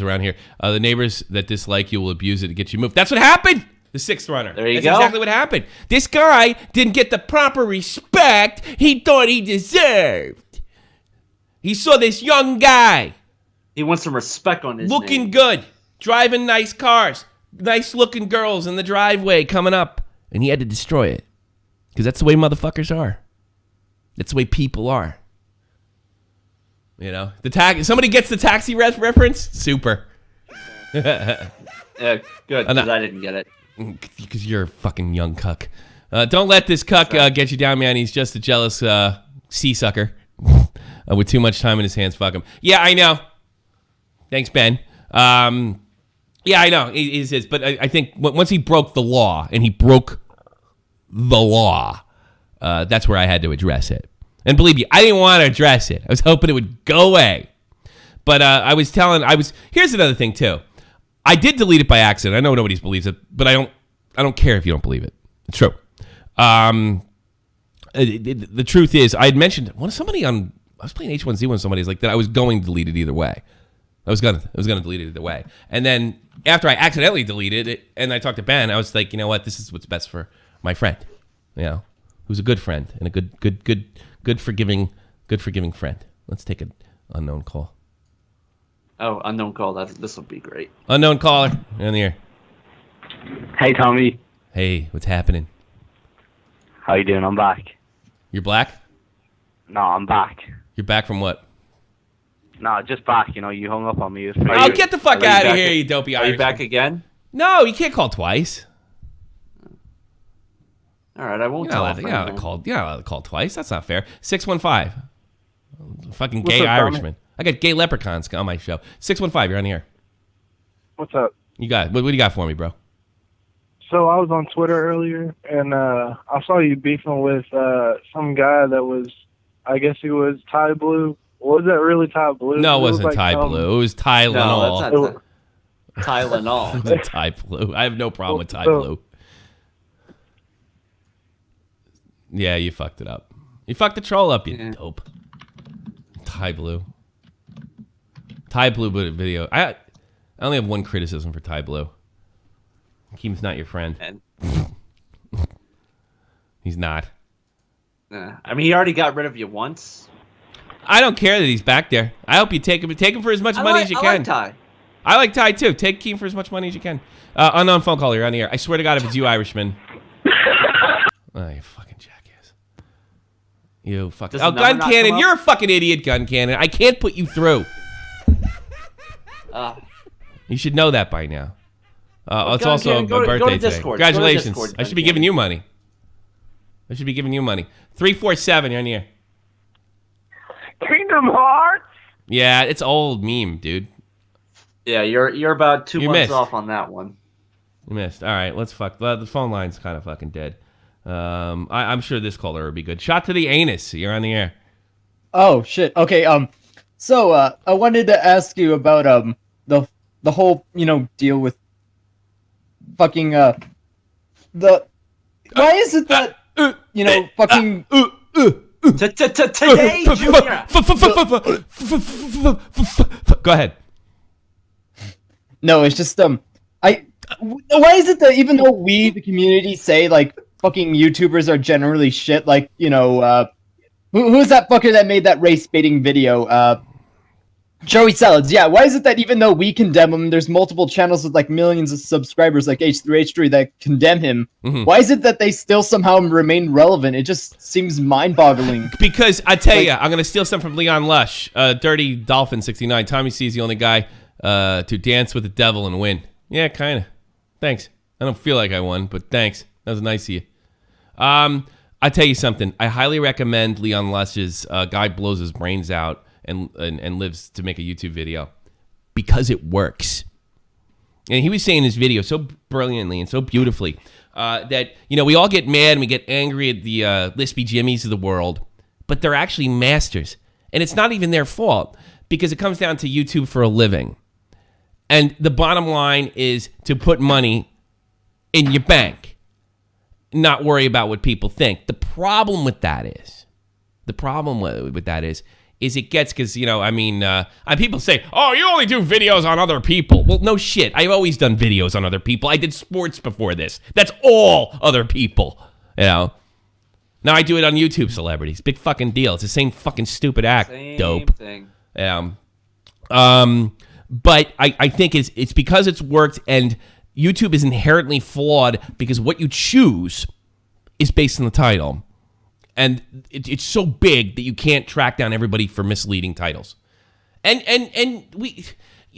around here. The neighbors that dislike you will abuse it to get you moved. That's what happened. The sixth runner. There you That's go. exactly what happened. This guy didn't get the proper respect he thought he deserved. He saw this young guy. He wants some respect on his Looking name. good. Driving nice cars. Nice looking girls in the driveway coming up. And he had to destroy it. Because that's the way motherfuckers are. That's the way people are. You know? Somebody gets the taxi reference? Super. Yeah, good, because I didn't get it. Because you're a fucking young cuck. Don't let this cuck get you down, man. He's just a jealous sea sucker. With too much time in his hands. Fuck him. Yeah, I know. Thanks, Ben. Yeah, I know. It is. But I think once he broke the law, and he broke the law, that's where I had to address it. And believe me, I didn't want to address it. I was hoping it would go away. But here's another thing, too. I did delete it by accident. I know nobody believes it, but I don't care if you don't believe it. It's true. The truth is, I had mentioned I was playing H1Z1 with somebody like that. I was going to delete it either way. I was gonna delete it either way. And then after I accidentally deleted it, and I talked to Ben, I was like, you know what? This is what's best for my friend. You know, who's a good friend and a good forgiving friend. Let's take an unknown call. Oh, unknown call. This will be great. Unknown caller. You're in the air. Hey, Tommy. Hey, what's happening? How you doing? I'm back. You're black? No, I'm back. You're back from what? No, just back. You know, you hung up on me. Oh, get the fuck out of here, you dopey Irish. Are you back again? No, you can't call twice. All right, I won't You're tell. not allowed to call twice. That's not fair. 615. Fucking What's gay up, Irishman. I got gay leprechauns on my show. 615, you're on the air. What's up? You got what do you got for me, bro? So I was on Twitter earlier, and I saw you beefing with some guy that was, I guess he was Thai Blue. Was that really Thai Blue? No, it wasn't Thai Blue. It was Tylenol. No, that's not Tylenol. It wasn't Thai Blue. I have no problem with Thai So- Blue. Yeah, you fucked it up. You fucked the troll up, you dope. Thai Blue. Thai Blue video. I only have one criticism for Thai Blue. Keem's not your friend. He's not. I mean, he already got rid of you once. I don't care that he's back there. I hope you take him for as much money as you can. I like Ty. I like Ty too. Take Keem for as much money as you can. Unknown phone caller, you're on the air. I swear to God, if it's you, Irishman. Oh, you fucking jackass. You fucking. Does Oh, the number Gun not Cannon, come you're up? a fucking idiot, Gun Cannon. I can't put you through. You should know that by now. It's Gun also Cannon, a go to birthday today. Discord. Go to Congratulations. Discord, I should Gun be giving Cannon. you money. 347, you're on the air. Kingdom Hearts. Yeah, it's old meme, dude. Yeah, you're about 2 You months missed. off on that one. You missed. All right, let's fuck. The phone line's kind of fucking dead. I'm sure this caller would be good. Shot to the anus. You're on the air. Oh shit. Okay. So I wanted to ask you about the whole deal with fucking the why is it that fucking Today, Junior. Go ahead. no, it's just why is it that even though we the community say like fucking YouTubers are generally shit, like who's that fucker that made that race baiting video? Joey Salads, yeah. Why is it that even though we condemn him, there's multiple channels with like millions of subscribers like H3H3 that condemn him? Mhm. Why is it that they still somehow remain relevant? It just seems mind-boggling. Because I tell you, I'm gonna steal some from Leon Lush. Dirty Dolphin 69. Tommy C is the only guy to dance with the devil and win. Yeah, kind of. Thanks. I don't feel like I won, but thanks. That was nice of you. I tell you something. I highly recommend Leon Lush's guy blows his brains out and lives to make a YouTube video because it works. And he was saying in his video so brilliantly and so beautifully that, we all get mad and we get angry at the Lispy Jimmies of the world, but they're actually masters. And it's not even their fault because it comes down to YouTube for a living. And the bottom line is to put money in your bank, not worry about what people think. The problem with that is it gets, because, people say, oh, you only do videos on other people. Well, no shit. I've always done videos on other people. I did sports before this. That's all other people, Now I do it on YouTube celebrities. Big fucking deal. It's the same fucking stupid act, Same dope. thing. But I think it's because it's worked, and YouTube is inherently flawed because what you choose is based on the title. And it's so big that you can't track down everybody for misleading titles. And we,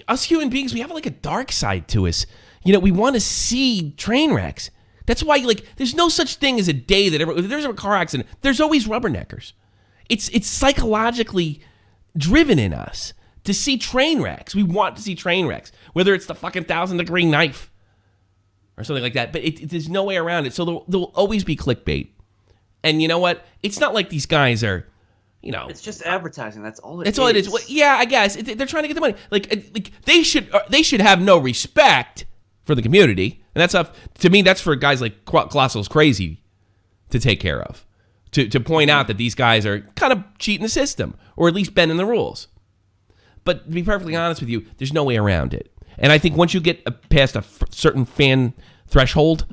us human beings, we have like a dark side to us. We want to see train wrecks. That's why, there's no such thing as a day that if there's a car accident, there's always rubberneckers. It's psychologically driven in us to see train wrecks. We want to see train wrecks, whether it's the fucking 1,000-degree knife or something like that. But there's no way around it. So there'll always be clickbait. And you know what? It's not like these guys are, It's just advertising. That's all it is. That's all it is. Well, yeah, I guess. They're trying to get the money. Like they should have no respect for the community. And that's to me, that's for guys like Colossal's Crazy to take care of. To point out that these guys are kind of cheating the system, or at least bending the rules. But to be perfectly honest with you, there's no way around it. And I think once you get past a certain fan threshold,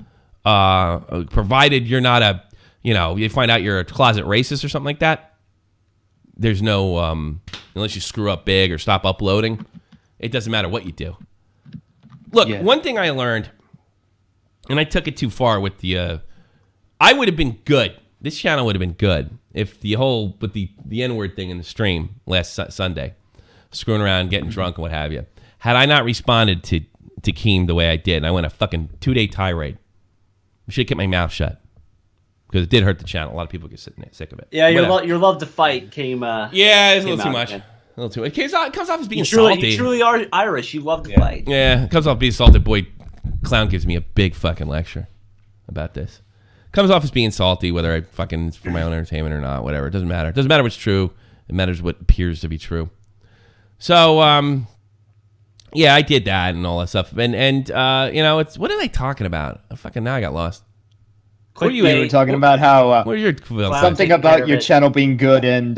provided you're not you find out you're a closet racist or something like that, there's no, unless you screw up big or stop uploading, it doesn't matter what you do. Look, One thing I learned, and I took it too far with I would have been good. This channel would have been good if with the N-word thing in the stream last Sunday, screwing around, getting drunk and what have you. Had I not responded to Keem the way I did, and I went a fucking 2-day tirade, I should have kept my mouth shut. Because it did hurt the channel. A lot of people get sick of it. Yeah, your love to fight came. Yeah, it's a little too much. Again. A little too much. It comes off as being salty. salty. You truly are Irish. You love to fight. Yeah, it comes off being salty. Boy, Clown gives me a big fucking lecture about this. Comes off as being salty, whether I fucking it's for my own entertainment or not. Whatever. It doesn't matter. It doesn't matter what's true. It matters what appears to be true. So, yeah, I did that and all that stuff. And it's what are they talking about? Now I got lost. What are you were talking about how what are your something about your channel being good and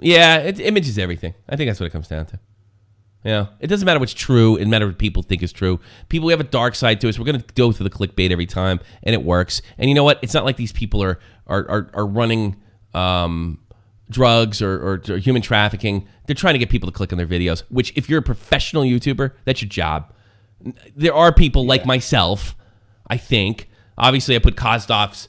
image is everything. I think that's what it comes down to. It doesn't matter what's true. It matters what people think is true. People, we have a dark side to us. We're going to go through the clickbait every time, and it works. And you know what? It's not like these people are running drugs or human trafficking. They're trying to get people to click on their videos, which if you're a professional YouTuber, that's your job. There are people like myself, I think. Obviously, I put KOSDFF's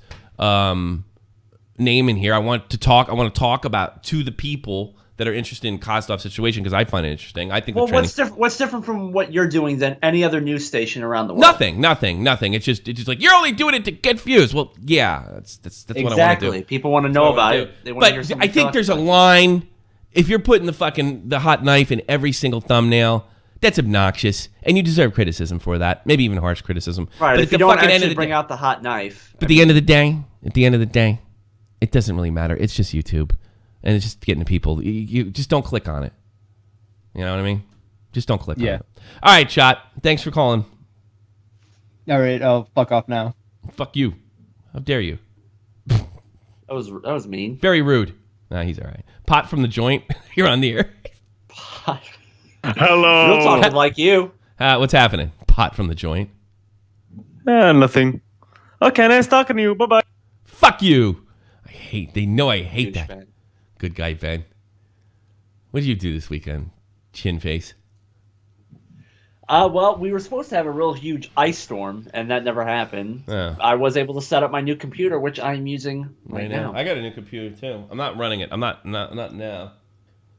name in here. I want to talk about to the people that are interested in KOSDFF's situation because I find it interesting. I think. Well, what's different from what you're doing than any other news station around the world? Nothing. It's just like you're only doing it to get views. Well, yeah, that's exactly what I want to do. People want to know about it. They want to hear something. I think there's a line. If you're putting the hot knife in every single thumbnail, that's obnoxious, and you deserve criticism for that. Maybe even harsh criticism. Right. But if you don't actually bring out the hot knife. But at the end of the day, it doesn't really matter. It's just YouTube, and it's just getting to people. You just don't click on it. You know what I mean? Just don't click on it. All right, Shot. Thanks for calling. All right, I'll fuck off now. Fuck you. How dare you? That was mean. Very rude. Nah, he's all right. Pot from the joint. You're on the air. Pot. Hello. Real talking like you. What's happening? Pot from the joint. Nothing. Okay, nice talking to you. Bye-bye. Fuck you. They know I hate that. Fan. Good guy, Ben. What did you do this weekend, chin face? Well, we were supposed to have a real huge ice storm, and that never happened. Oh. I was able to set up my new computer, which I'm using right now. I got a new computer, too. I'm not running it. I'm not now.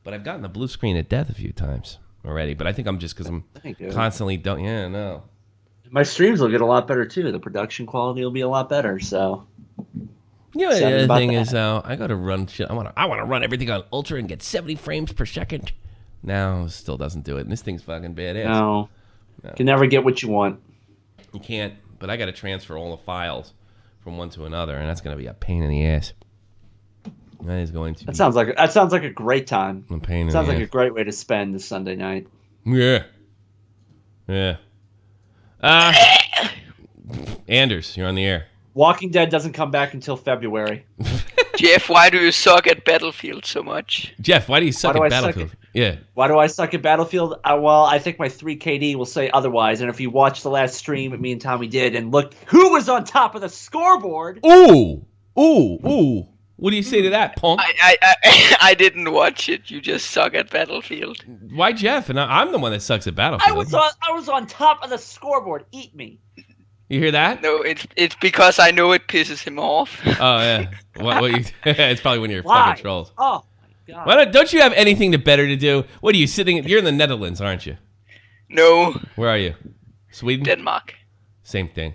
But I've gotten the blue screen of death a few times already. But I think I'm just because I'm constantly don't. Yeah, no. My streams will get a lot better, too. The production quality will be a lot better, so... You know, the other thing is, I got to run shit. I want to run everything on ultra and get 70 frames per second. No, it still doesn't do it. And this thing's fucking badass. No. No. Can never get what you want. You can't. But I got to transfer all the files from one to another, and that's going to be a pain in the ass. That is going to. That sounds like a great time. A pain in Sounds the like ass. a great way to spend the Sunday night. Yeah. Yeah. Anders, you're on the air. Walking Dead doesn't come back until February. Jeff, why do you suck at Battlefield so much? Jeff, why do you suck Why do at I suck Battlefield? Yeah. Why do I suck at Battlefield? Well, I think my 3KD will say otherwise. And if you watch the last stream that me and Tommy did and look who was on top of the scoreboard. Ooh. What do you say to that, punk? I didn't watch it. You just suck at Battlefield. Why, Jeff? And I'm the one that sucks at Battlefield. I was on top of the scoreboard. Eat me. You hear that? No, it's because I know it pisses him off. Oh yeah. It's probably when you're Why? fucking trolls. Oh my god. Why don't you have anything better to do? What are you sitting? You're in the Netherlands, aren't you? No, Where are you? Sweden. Denmark. Same thing.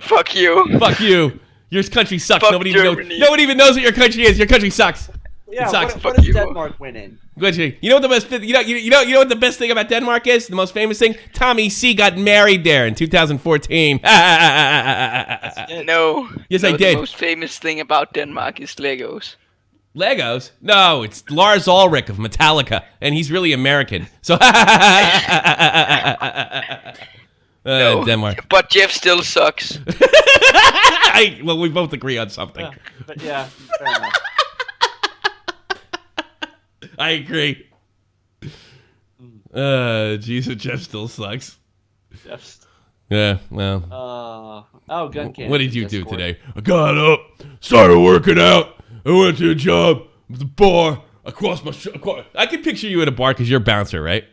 Fuck you. Fuck you. Your country sucks. Fuck Nobody Germany. even knows what your country is. Your country sucks. Yeah, It sucks. what Fuck does you. Denmark win in? Good. You know what the best? You know what the best thing about Denmark is? The most famous thing. Tommy C got married there in 2014. No. Yes, no, I did. The most famous thing about Denmark is Legos. Legos? No, it's Lars Ulrich of Metallica, and he's really American. So, No, Denmark. But Jeff still sucks. Well, we both agree on something. But yeah, fair enough. I agree. Jesus, Jeff still sucks. Jeff's- Yeah, well. Gun cannon. What did you do today? I got up, started working out, I went to a job at the bar, I crossed my I can picture you at a bar because you're a bouncer, right?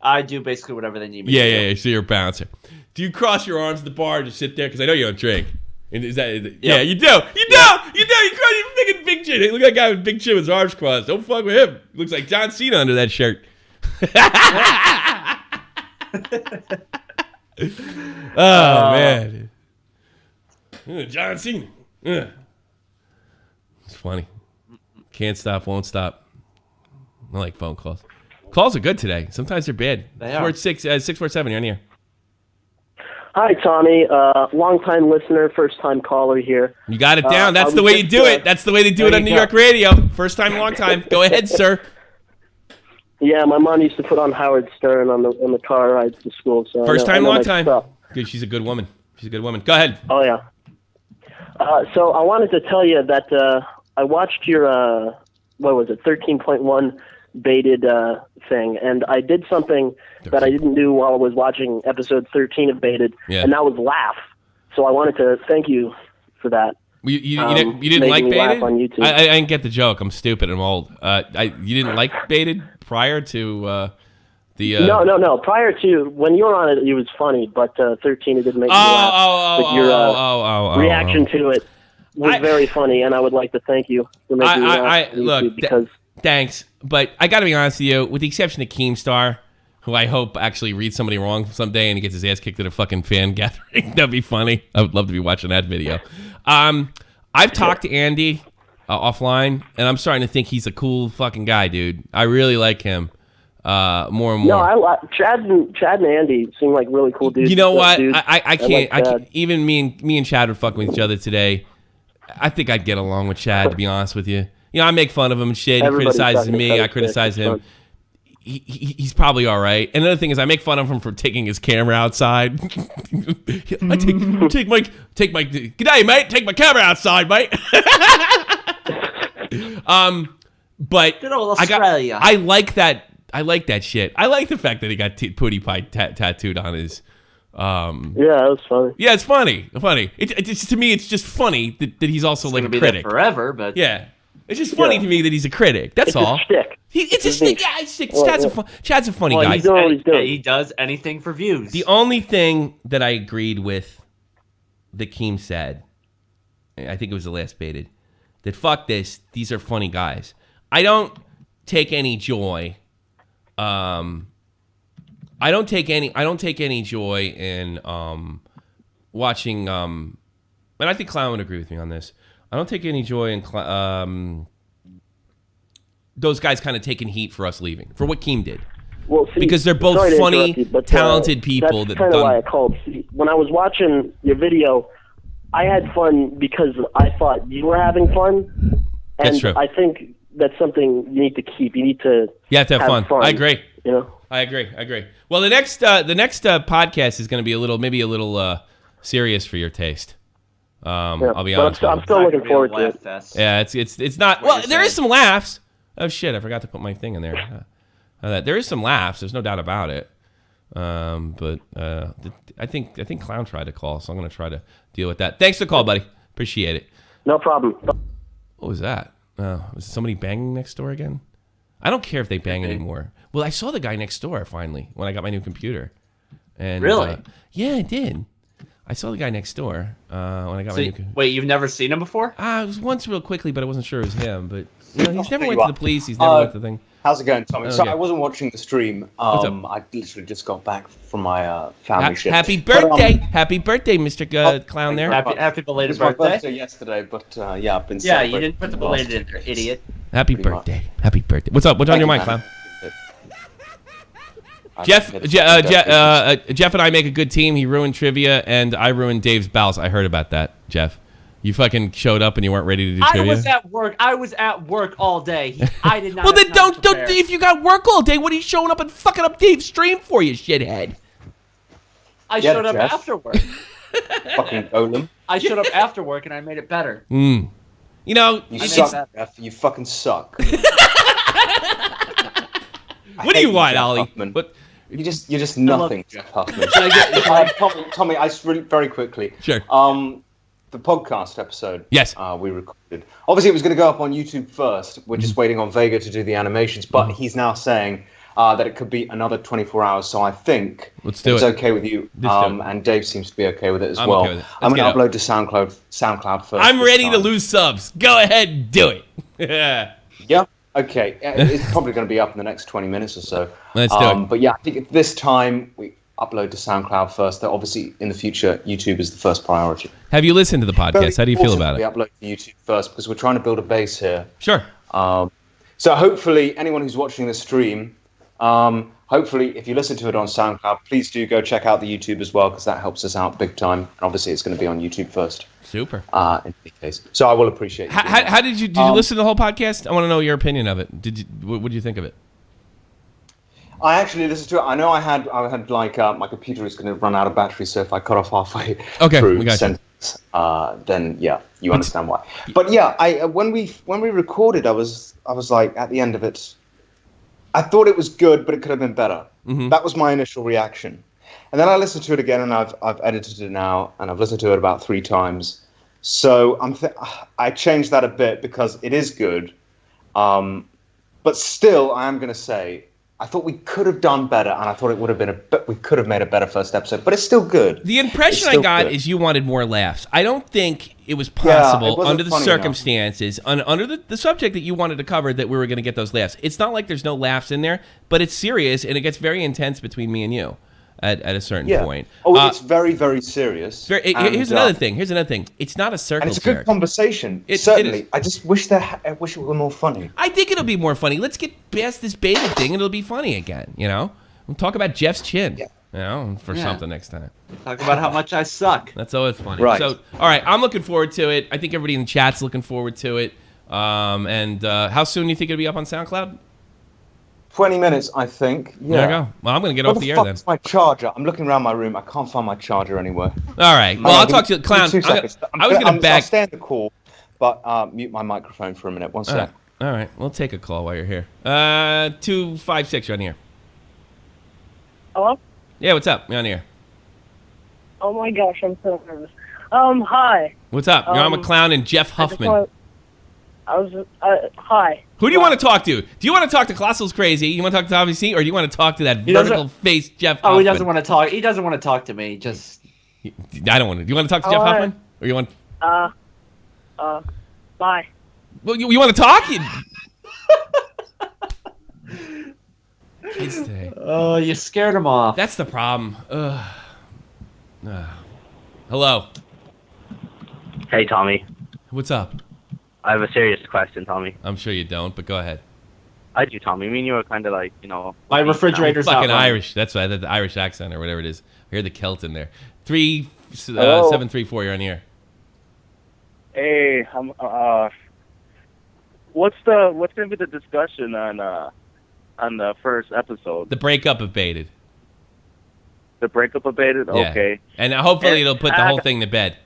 I do basically whatever they need me Yeah, to yeah, so you're a bouncer. Do you cross your arms at the bar and just sit there? Because I know you don't drink. And is that? Yeah, you do. You cross your fucking big chin. Hey, look at that guy with big chin with his arms crossed. Don't fuck with him. Looks like John Cena under that shirt. Oh man, John Cena. It's funny. Can't stop, won't stop. I like phone calls. Calls are good today. Sometimes they're bad. They are. 647. You're on here. Hi, Tommy. Long-time listener, first-time caller here. You got it down. That's the way you do it. That's the way they do it on New York radio. First time, long time. Go ahead, sir. Yeah, my mom used to put on Howard Stern on the car rides to school. So First I time, know long my time. stuff. Good. She's a good woman. Go ahead. Oh yeah. So I wanted to tell you that I watched your 13.1 baited thing, and I did something that I didn't do while I was watching episode 13 of Baited, and that was laugh. So I wanted to thank you for that. You didn't like me laugh Baited? on YouTube. I didn't get the joke. I'm stupid. I'm old. You didn't like Baited prior to the. No. Prior to when you were on it was funny, but 13 it didn't make me laugh. But your reaction to it was very funny, and I would like to thank you for making me laugh. Look, because thanks, but I got to be honest with you. With the exception of Keemstar, who I hope actually reads somebody wrong someday and he gets his ass kicked at a fucking fan gathering. That'd be funny. I would love to be watching that video. I've talked to Andy offline, and I'm starting to think he's a cool fucking guy, dude. I really like him more and more. No, Chad and Andy seem like really cool dudes. You know what? Dudes. I can't. like Chad. Even me and Chad were fucking with each other today. I think I'd get along with Chad, to be honest with you. You know, I make fun of him and shit. He Everybody's criticizes talking me. about I criticize him. He's probably all right. And another thing is, I make fun of him for taking his camera outside. I take my good day, mate. Take my camera outside, mate. But Good old Australia. I like that. I like that shit. I like the fact that he got Pootie Pie tattooed on his. Yeah, that was funny. Yeah, it's funny. It's to me, it's just funny that he's also It's like gonna a be critic. there forever, but Yeah. It's just funny to me that he's a critic. That's It's all. a shtick. It's a stick. Yeah, it's shtick. Chad's a funny well, guy. he's doing what he's doing. he does anything for views. The only thing that I agreed with that Keem said, I think it was the last Baited, that fuck this, these are funny guys. I don't take any joy. I don't take any joy in watching. And I think Clown would agree with me on this. I don't take any joy in those guys kind of taking heat for us leaving, for what Keem did. Well, see, because they're both sorry to funny, interrupt you, but, talented people that's that have kind of why I done. called. See, when I was watching your video, I had fun because I thought you were having fun. And That's true. I think that's something you need to keep. You need to. You have to have fun. I agree. You know. I agree. Well, the next podcast is going to be maybe a little serious for your taste. I'll be honest. I'm still looking forward to it. Yeah, it's not. Well, there is some laughs. Oh shit! I forgot to put my thing in there. There is some laughs. There's no doubt about it. But I think Clown tried to call, so I'm going to try to deal with that. Thanks for the call, buddy. Appreciate it. No problem. What was that? Was somebody banging next door again? I don't care if they bang anymore. Well, I saw the guy next door finally when I got my new computer. And really? Yeah, I did. I saw the guy next door when I got my new computer. Wait, you've never seen him before? It was once real quickly, but I wasn't sure it was him. But he's never went to the police. He's never went to the thing. How's it going, Tommy? Okay. So I wasn't watching the stream. What's up? I literally just got back from my family shift. Happy birthday! Happy birthday, Mr. Clown there. Happy belated It was birthday. my birthday yesterday, but yeah, I've been Yeah, celebrating you didn't put the belated in there, idiot. Happy birthday. Happy birthday. What's up? What's on your mind, Clown? Jeff and I make a good team. He ruined trivia, and I ruined Dave's bowels. I heard about that, Jeff. You fucking showed up and you weren't ready to do trivia. I was at work all day. I did not. Well, then don't. If you got work all day, what are you showing up and fucking up Dave's stream for, you shithead? I showed up after work. Fucking golem. I showed up after work and I made it better. You know, you suck. You fucking suck. What do you want, Ollie? Huffman. But you're just nothing, Jeff Huffman. Tommy, very quickly. Sure. The podcast episode. Yes. We recorded. Obviously, it was going to go up on YouTube first. We're just waiting on Vega to do the animations, but he's now saying that it could be another 24 hours. So I think it's okay with you. And Dave seems to be okay with it as well. Okay with it. I'm going to upload to SoundCloud first. I'm ready to lose subs. Go ahead and do it. Yeah. Okay. It's probably going to be up in the next 20 minutes or so. Let's do it. But yeah, I think at this time we upload to SoundCloud first. Though obviously in the future, YouTube is the first priority. Have you listened to the podcast? How do you feel about We it? upload to YouTube first because we're trying to build a base here. Sure. So hopefully anyone who's watching the stream, hopefully if you listen to it on SoundCloud, please do go check out the YouTube as well because that helps us out big time. And obviously it's going to be on YouTube first. Super. In any case, so I will appreciate it. How did you listen to the whole podcast? I want to know your opinion of it. What did you think of it? I actually listened to it. I know I had like my computer is going to run out of battery, so if I cut off halfway through we got sentence, then yeah, you understand why. But yeah, when we recorded, I was like at the end of it, I thought it was good, but it could have been better. Mm-hmm. That was my initial reaction, and then I listened to it again, and I've edited it now, and I've listened to it about 3 times. So I changed that a bit because it is good, but still, I am going to say. I thought we could have done better, and I thought it would have been we could have made a better first episode, but it's still good. The impression I got is you wanted more laughs. I don't think it was possible under the circumstances, under the subject that you wanted to cover, that we were going to get those laughs. It's not like there's no laughs in there, but it's serious, and it gets very intense between me and you at a certain point. Oh, it's very, very serious. Here's another thing. It's not a circle and it's a good conversation. Certainly. I just wish it were more funny. I think it'll be more funny. Let's get past this beta thing, and it'll be funny again. You know, we'll talk about Jeff's chin. Yeah. You know, for something next time. Talk about how much I suck. That's always funny. Right. So, all right, I'm looking forward to it. I think everybody in the chat's looking forward to it. And how soon do you think it'll be up on SoundCloud? 20 minutes, I think. Yeah. There you go. Well, I'm going to get off the air then. My charger. I'm looking around my room. I can't find my charger anywhere. All right. Well, I'll talk to you, Clown. I was going to I'll stand the call, but mute my microphone for a minute. One sec. All right. We'll take a call while you're here. 256, you're on here. Hello? Yeah, what's up? You're on here. Oh my gosh, I'm so nervous. Hi. What's up? You're on with Clown and Jeff Huffman. Hi. Who do you want to talk to? Do you want to talk to Colossal's Crazy? You want to talk to Tommy C, or do you want to talk to that vertical-faced Jeff Huffman? Oh, he doesn't want to talk. He doesn't want to talk to me. Just. I don't want to. Do you want to talk to Jeff Huffman? Or you want? Bye. Well, you want to talk? Kids today. Oh, you scared him off. That's the problem. Hello. Hey, Tommy. What's up? I have a serious question, Tommy. I'm sure you don't, but go ahead. I do, Tommy. I mean, you were kind of like, My refrigerator's fucking not running. Irish. That's why the Irish accent or whatever it is. I hear the Celt in there. 734. You're on the air. Hey, what's gonna be the discussion on the first episode? The breakup of Baited. The breakup of Baited. Yeah. Okay. And hopefully it'll put the whole thing to bed.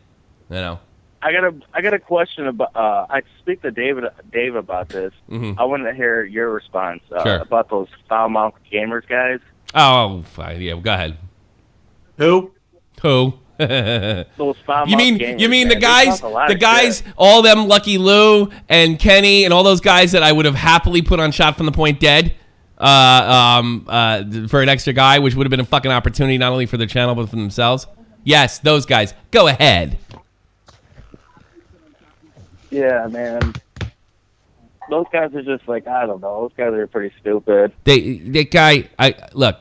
I got a question about. I speak to Dave about this. Mm-hmm. I wanted to hear your response Sure. about those foul mouth gamers guys. Oh, fine. Yeah, go ahead. Who? Those foul You mouth mean gamers, the man. They guys, talk a lot the of guys, shit. all them Lucky Lou and Kenny and all those guys that I would have happily put on Shot from the Point dead for an extra guy, which would have been a fucking opportunity not only for their channel but for themselves. Yes, those guys. Go ahead. Yeah, man. Those guys are just like, I don't know. Those guys are pretty stupid. That guy. Look.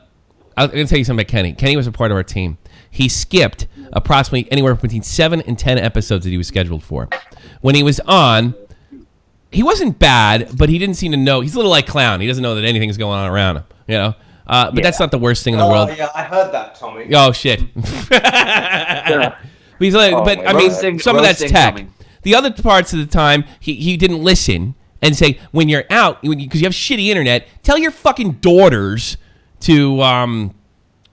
I'm gonna tell you something about Kenny. Kenny was a part of our team. He skipped approximately anywhere between 7 and 10 episodes that he was scheduled for. When he was on, he wasn't bad, but he didn't seem to know. He's a little like Clown. He doesn't know that anything's going on around him. But that's not the worst thing in the world. Yeah, I heard that, Tommy. Oh shit. He's like, but I mean, some of that's tech. coming. The other parts of the time, he didn't listen and say, when you're out, because you have shitty internet, tell your fucking daughters to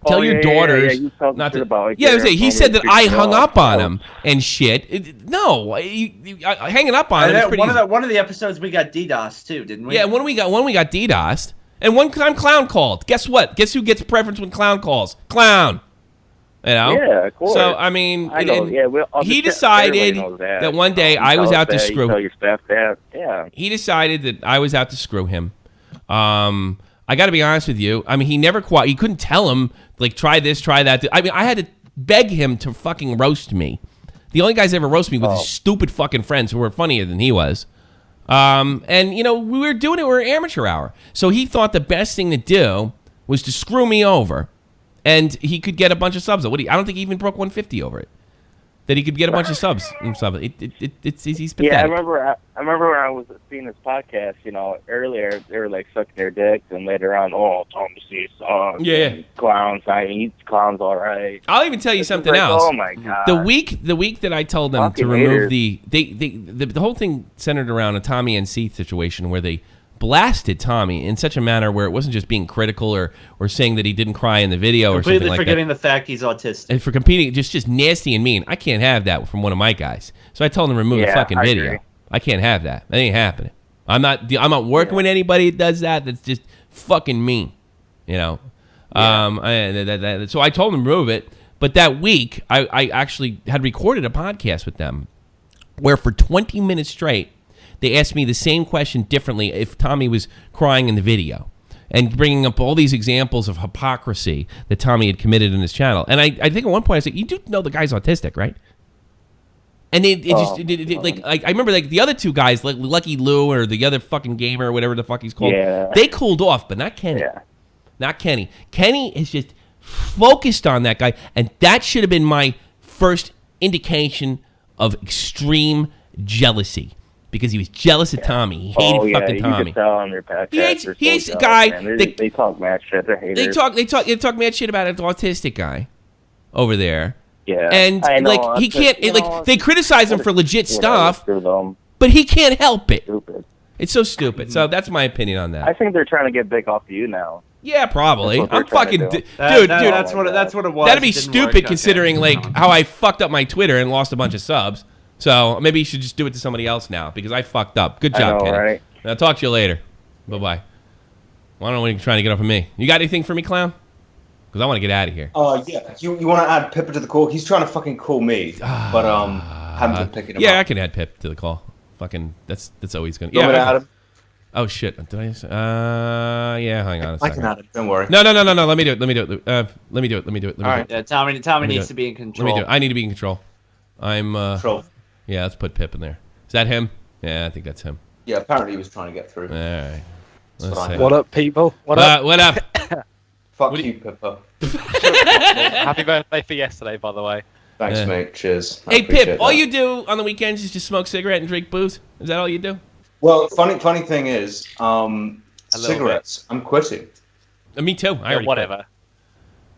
tell your daughters not to. He said that I hung up on him and shit. Hanging up on him is pretty easy. One of the episodes we got DDoS too, didn't we? Yeah, one we got DDoSed, and one time Clown called. Guess what? Guess who gets preference when Clown calls? Clown. Yeah, of course. So I mean, I know. he decided that one day I was out to screw. Tell your staff that. Yeah. He decided that I was out to screw him. I got to be honest with you. I mean, he never quite. You couldn't tell him like try this, try that. I mean, I had to beg him to fucking roast me. The only guys that ever roast me were his stupid fucking friends who were funnier than he was. And we were doing it. We were amateur hour, so he thought the best thing to do was to screw me over. And he could get a bunch of subs. I don't think he even broke 150 over it. That he could get a bunch of subs. He's pathetic. Yeah, I remember when I was seeing this podcast, earlier, they were like sucking their dicks, and later on, Tom C sucks. Yeah. Clowns, Clown's all right. I'll even tell you something like, else. Oh my god. The week that I told them Fucking to remove haters. the whole thing centered around a Tommy NC situation where they blasted Tommy in such a manner where it wasn't just being critical or saying that he didn't cry in the video or something like that. Completely forgetting the fact he's autistic. And for competing, just nasty and mean. I can't have that from one of my guys. So I told him to remove the fucking video. Agree. I can't have that. That ain't happening. I'm not working with anybody that does that. That's just fucking mean. So I told him to remove it. But that week, I actually had recorded a podcast with them where for 20 minutes straight, they asked me the same question differently if Tommy was crying in the video and bringing up all these examples of hypocrisy that Tommy had committed in his channel. And I think at one point I said, you do know the guy's autistic, right? And I remember like the other two guys, like Lucky Lou or the other fucking gamer or whatever the fuck he's called, they cooled off, but not Kenny. Yeah. Not Kenny. Kenny is just focused on that guy, and that should have been my first indication of extreme jealousy. Because he was jealous of Tommy. He hated fucking Tommy. You can tell on their podcast. He hates a guy. They talk mad shit. They're haters. They talk mad shit about an autistic guy over there. Yeah. And like he can't. They criticize him for legit stuff, but he can't help it. Stupid. It's so stupid. So that's my opinion on that. I think they're trying to get big off of you now. Yeah, probably. I'm fucking dude. That's what it was. That'd be stupid considering like how I fucked up my Twitter and lost a bunch of subs. So maybe you should just do it to somebody else now because I fucked up. Good job, Kenny. Right? I'll talk to you later. Bye-bye. Well, I don't know what you're trying to get off of me. You got anything for me, Clown? Because I want to get out of here. Yeah. You want to add Pippa to the call? He's trying to fucking call me, but haven't been picking him up. Yeah, I can add Pip to the call. Fucking, that's always going to... You want me to add him? Oh, shit. Did I... yeah, hang on a second. I can add him. Don't worry. No. Let me do it. Let me do it. All right. Yeah, Tommy needs to be in control. Let me do it. I need to be in control. I'm... Control. Yeah, let's put Pip in there. Is that him? Yeah, I think that's him. Yeah, apparently he was trying to get through. All right. What up, people? What up? What up? Fuck you, Pippa. Happy birthday for yesterday, by the way. Thanks, mate. Cheers. Hey, Pip, all you do on the weekends is just smoke cigarette and drink booze? Is that all you do? Well, funny thing is, Cigarettes. I'm quitting. Me too. I already whatever.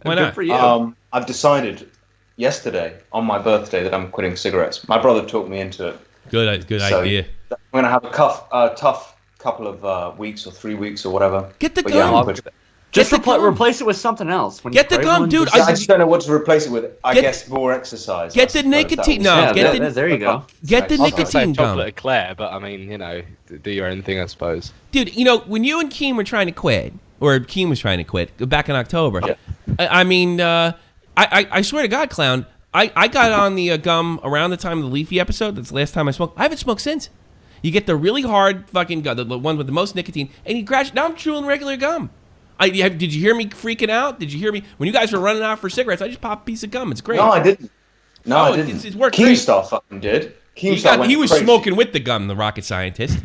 Why Good not? for you. I've decided yesterday on my birthday that I'm quitting cigarettes. My brother talked me into it. Good idea. I'm gonna have a tough couple of weeks or 3 weeks or whatever. Get the But gum. I'm quitting. Just replace it with something else. When Get you the crave gum, one, dude. I just don't know what to replace it with. I guess more exercise. Get the nicotine. No, there you go. Get the nicotine gum. Chocolate eclair, but I mean, do your own thing, I suppose. Dude, when you and Keem were trying to quit, or Keem was trying to quit back in October, I mean, I swear to God, Clown, I got on the gum around the time of the Leafy episode. That's the last time I smoked. I haven't smoked since. You get the really hard fucking gum, the one with the most nicotine, and you graduate. Now I'm chewing regular gum. Did you hear me freaking out? Did you hear me? When you guys were running out for cigarettes, I just popped a piece of gum. It's great. No, I didn't. I didn't. It's worked great. Keemstar fucking did. He was crazy. smoking with the gum, the rocket scientist.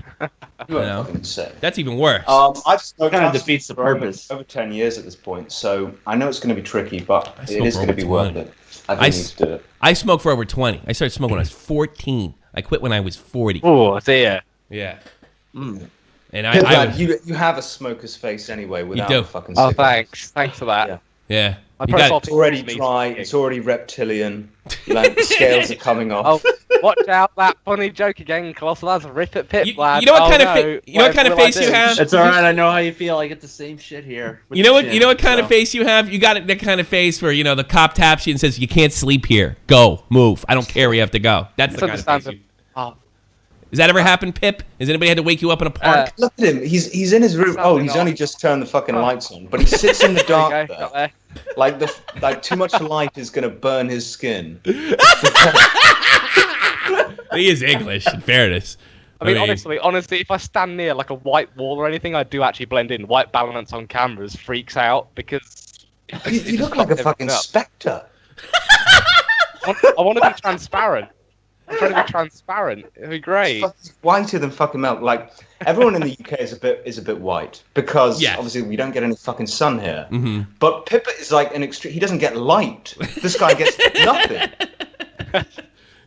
That's even worse. I've smoked kind of defeats the purpose. Over 10 years at this point, so I know it's going to be tricky, but it is going to be worth it. I need to do it. I smoked for over 20. I started smoking when I was 14. I quit when I was 40. Oh, dear. Yeah. Mm. And you have a smoker's face anyway without do. a fucking Oh, cigarette. thanks for that. Yeah. It's already dry. It's already reptilian. Like the scales are coming off. Oh, watch out! That funny joke again, Colossal. That's a rip at Pip, lad. You know what kind of face you have? It's all right. I know how you feel. I get the same shit here. You know what kind of face you have? You got that kind of face where the cop taps you and says, "You can't sleep here. Go, move. I don't care where you have to go." That's the kind of face. Has that ever happened, Pip? Has anybody had to wake you up in a park? Look at him. He's in his room. He's only just turned the fucking lights on, but he sits in the dark there. Like too much light is gonna burn his skin. He is English, in fairness. I mean, honestly, if I stand near like a white wall or anything, I do actually blend in. White balance on cameras freaks out because you look like a fucking spectre. I want to be transparent. I'm trying to be transparent. It'd be great. It's whiter than fucking milk. Like everyone in the UK is a bit white because obviously we don't get any fucking sun here. Mm-hmm. But Pippa is like an extreme. He doesn't get light. This guy gets nothing.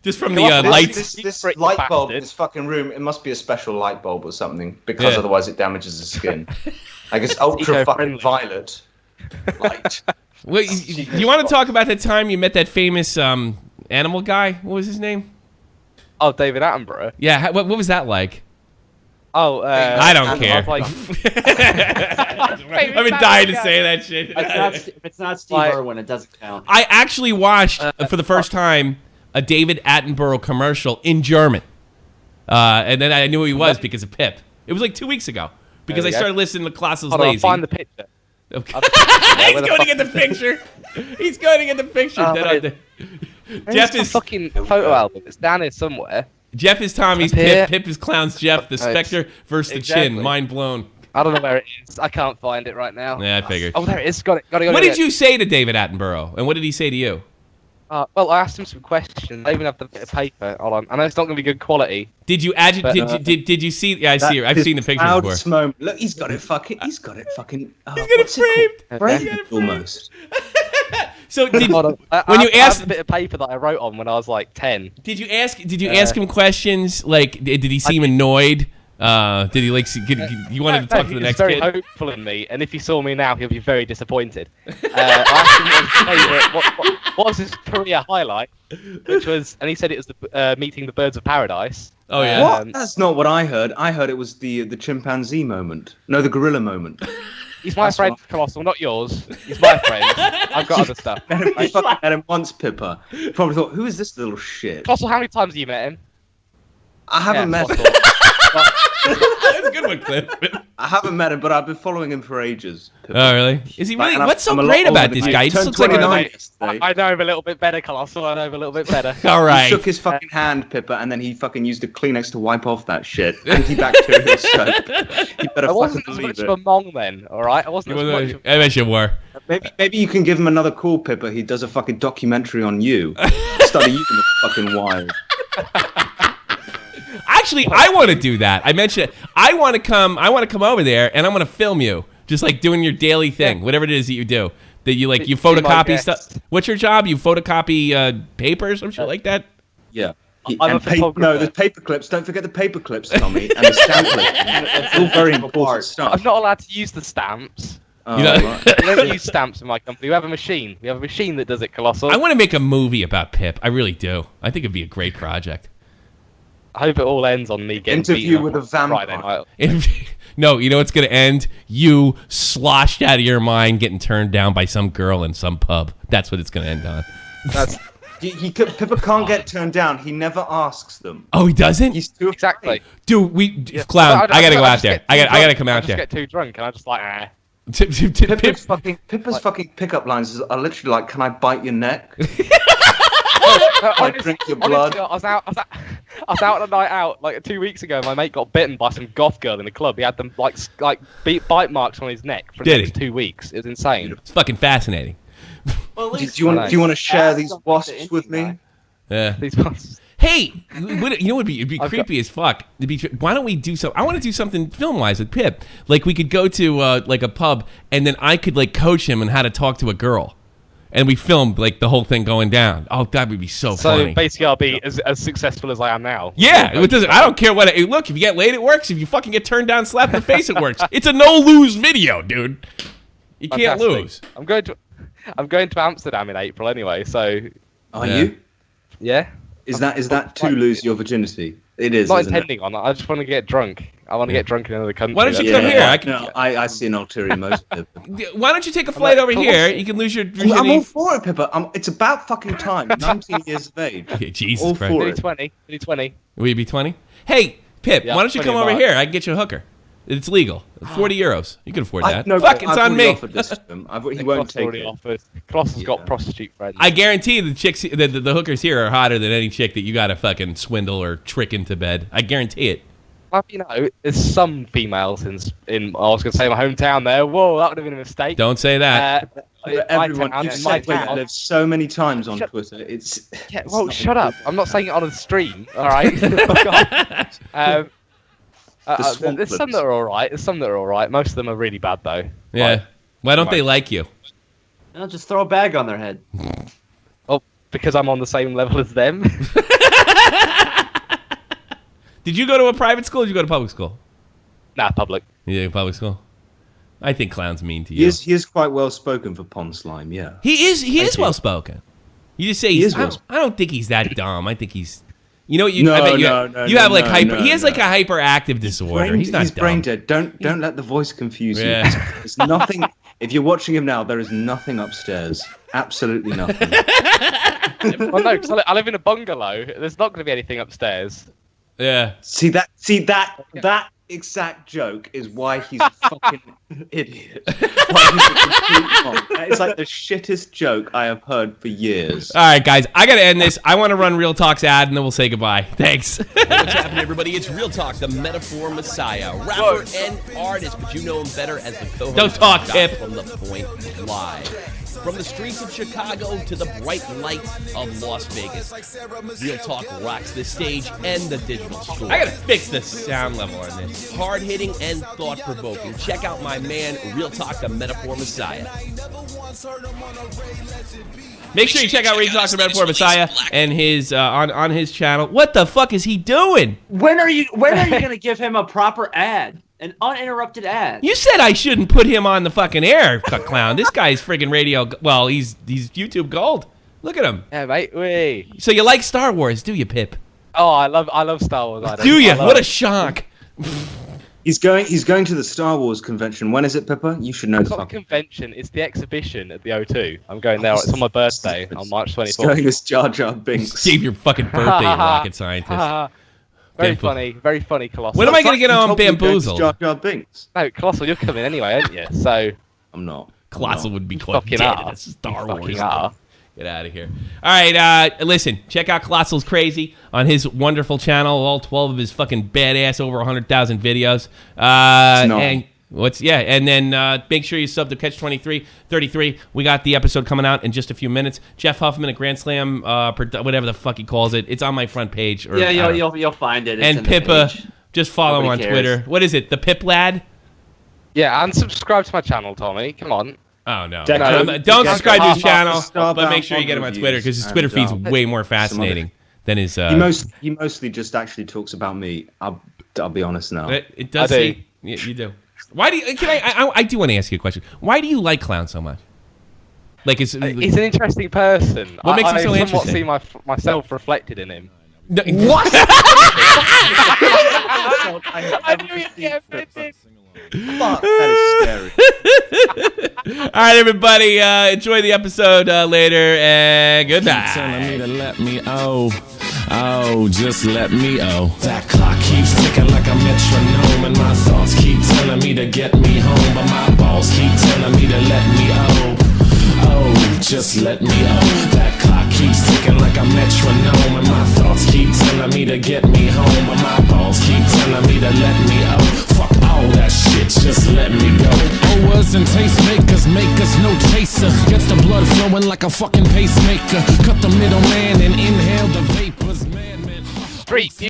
Just from the lights. This light bulb in this fucking room. It must be a special light bulb or something because otherwise it damages the skin. Like it's ultra fucking violet light. Well, you want to talk about that time you met that famous animal guy? What was his name? Oh, David Attenborough. Yeah, what was that like? Oh, I don't care. I've been dying to say that shit. If it's not Steve Irwin, it doesn't count. I actually watched for the first time a David Attenborough commercial in German, and then I knew who he was because of Pip. It was like 2 weeks ago because I started listening to Colossal's Lazy. I'll find the picture. Okay. He's going to get the picture. He's going to get the picture. Jeff is fucking photo album. It's down here somewhere. Jeff is Tommy's Pip. Pip is Clown's Jeff. The Spectre versus the Chin. Mind blown. I don't know where it is. I can't find it right now. Yeah, I figured. Oh, there it is. Got it. What did you say to David Attenborough, and what did he say to you? Well, I asked him some questions. I even have the bit of paper. Hold on. I know it's not going to be good quality. Did you did you see? Yeah, I see it. I've seen the picture before. Moment. Look, he's got it fucking. He's got it framed. Framed almost. So when you asked asked a bit of paper that I wrote on when I was like 10. Did you ask him questions like did he seem annoyed? Did he you wanted to talk to the next kid? He's very hopeful in me, and if he saw me now, he'll be very disappointed. I asked him what was his career highlight, which was, and he said it was the meeting the birds of paradise. Oh yeah. What? That's not what I heard. I heard it was the chimpanzee moment. No, the gorilla moment. He's my friend, Colossal, not yours. He's my friend. I've got other stuff. I fucking met him once, Pippa. Probably thought, who is this little shit? Colossal, how many times have you met him? I haven't met him. That's a good one, Cliff. I haven't met him, but I've been following him for ages. Pippa. Oh, really? Is he really? Like, What's so great about this guy? He just looks like an I know him a little bit better, Colossal. I know him a little bit better. All right. He shook his fucking hand, Pippa, and then he fucking used a Kleenex to wipe off that shit. Antibacterial soap. You better fucking believe it. I wasn't as much of a mong then, all right? I wasn't as much of I bet you were. Maybe you can give him another call, Pippa. He does a fucking documentary on you. Study you in the fucking wild. Actually, I want to do that. I mentioned it. I want to come over there, and I'm going to film you, just like doing your daily thing, whatever it is that you do. That you you photocopy stuff. What's your job? You photocopy papers, some shit like that. Yeah. No, the paper clips. Don't forget the paper clips, Tommy, and the stamp clips. It's all very important stuff. I'm not allowed to use the stamps. You know, we don't use stamps in my company. We have a machine. We have a machine that does it, Colossal. I want to make a movie about Pip. I really do. I think it'd be a great project. I hope it all ends on me getting Interview beaten with a vampire. No, you know what's going to end? You sloshed out of your mind getting turned down by some girl in some pub. That's what it's going to end on. That's Pippa can't get turned down. He never asks them. Oh, he doesn't? He's too exactly. Dude, Clown, I got to go out there. I got to come out there. I just get too drunk and I just like, Pippa's fucking pickup lines are literally like, "Can I bite your neck? I drink your blood." Honestly, I was out on a night out like 2 weeks ago. My mate got bitten by some goth girl in the club. He had them bite marks on his neck for the next 2 weeks. It was insane. It's fucking fascinating. Well, do you want to share these wasps with me? Yeah. These wasps. Hey, you know what it'd be creepy as fuck? Why don't we do so? I want to do something film-wise with Pip. Like we could go to like a pub, and then I could like coach him on how to talk to a girl, and we filmed like the whole thing going down. Oh, that would be so funny. So basically, I'll be as successful as I am now. Yeah, it doesn't. I don't care what. Look, if you get laid, it works. If you fucking get turned down, slapped in the face, it works. It's a no-lose video, dude. You can't lose. I'm going to Amsterdam in April anyway. So. Are you? Yeah. Is that to lose your virginity? It is. Not intending on that. I just want to get drunk. I want to get drunk in another country. Why don't you come here? I see an ulterior motive. Why don't you take a flight over here? You can lose your virginity. I'm all for it, Pippa. It's about fucking time. 19 years of age. Yeah, Jesus all Christ. for it. 20. Will you be 20? Hey, Pip, Yeah, why don't you come over here? I can get you a hooker. It's legal. 40 euros. You can afford that. Fuck, it's on me. He won't take it. Colossal's got prostitute friends. I guarantee the chicks, the hookers here are hotter than any chick that you got to fucking swindle or trick into bed. I guarantee it. Well, you know, there's some females in I was going to say my hometown there. Whoa, that would have been a mistake. Don't say that. Everyone, you've said it so many times on Twitter. Shut up. I'm not saying it on a stream, all right? There's some that are all right. Most of them are really bad, though. Yeah. Why don't they like you? No, just throw a bag on their head. Oh, because I'm on the same level as them. Did you go to a private school or did you go to public school? Nah, public. Yeah, public school. I think Clown's mean to you. He is quite well spoken for Pond Slime, yeah. He is well spoken. You just say I don't think he's that dumb. I think he's I bet you have like hyper. He has like a hyperactive disorder. He's not he's dumb. brain dead. Don't let the voice confuse you. There's nothing. If you're watching him now, there is nothing upstairs. Absolutely nothing. Well, no, because I live in a bungalow. There's not going to be anything upstairs. Yeah. See that exact joke is why he's a fucking idiot. It's like the shittest joke I have heard for years. All right, guys, I gotta end this. I want to run Real Talk's ad, and then we'll say goodbye. Thanks. What's happening, everybody? It's Real Talk, the metaphor messiah, rapper and artist, but you know him better as the co-host. Don't talk, Pip. From the Point Live. From the streets of Chicago to the bright lights of Las Vegas, Real Talk rocks the stage and the digital store. I gotta fix the sound level on this. Hard-hitting and thought-provoking. Check out my man, Real Talk, the Metaphor Messiah. Make sure you check out Real Talk, the Metaphor Messiah, and his on his channel. What the fuck is he doing? When are you gonna give him a proper ad? An uninterrupted ad. You said I shouldn't put him on the fucking air, Clown. This guy's friggin' radio. Well, he's YouTube gold. Look at him. Yeah, mate. Wee. So you like Star Wars, do you, Pip? Oh, I love Star Wars. Do you? What a shock. He's going to the Star Wars convention. When is it, Pippa? You should know. It's not the convention. It's the exhibition at the O2. I'm going there. It's on my birthday on March 24th. He's going as Jar Jar Binks. Save your fucking birthday, you rocket scientist. Very funny, Colossal. When am I going to get on Bamboozled? Jar Jar Binks. No, Colossal, you're coming anyway, aren't you? So I'm not. Colossal would be fucking dead are. in a Star Wars. Fucking are. Get out of here. All right, listen, check out Colossal's Crazy on his wonderful channel. All 12 of his fucking badass over 100,000 videos. And then make sure you sub to Catch 33. We got the episode coming out in just a few minutes. Jeff Huffman at Grand Slam, whatever the fuck he calls it. It's on my front page. You'll find it. It's and in the Pippa, page. just follow Nobody him on cares. Twitter. What is it? The Pip Lad? Yeah, and subscribe to my channel, Tommy. Come on. Oh, no. Declan, Don't subscribe to his channel, Star but make sure you get him on Twitter because his Twitter feed's way more fascinating than his. He mostly just actually talks about me. I'll be honest now. It does. You do. Why do you? I do want to ask you a question. Why do you like clown so much? Like he's an interesting person. What makes him so I interesting? see myself reflected in him. No, what? I knew you'd get offended. Fuck, that is scary. All right, everybody, enjoy the episode later, and good night. Telling me to let me just let me That clock keeps ticking like a metronome, and my thoughts keep telling me to get me home, but my balls keep telling me to let me just let me That clock keeps ticking like a metronome, and my thoughts keep telling me to get me home, but my balls keep telling me to let me Fuck all that shit, just let me go. Owers and tastemakers make us no chaser. Gets the blood flowing like a fucking pacemaker. Cut the middleman and inhale the vapors. Man. Street.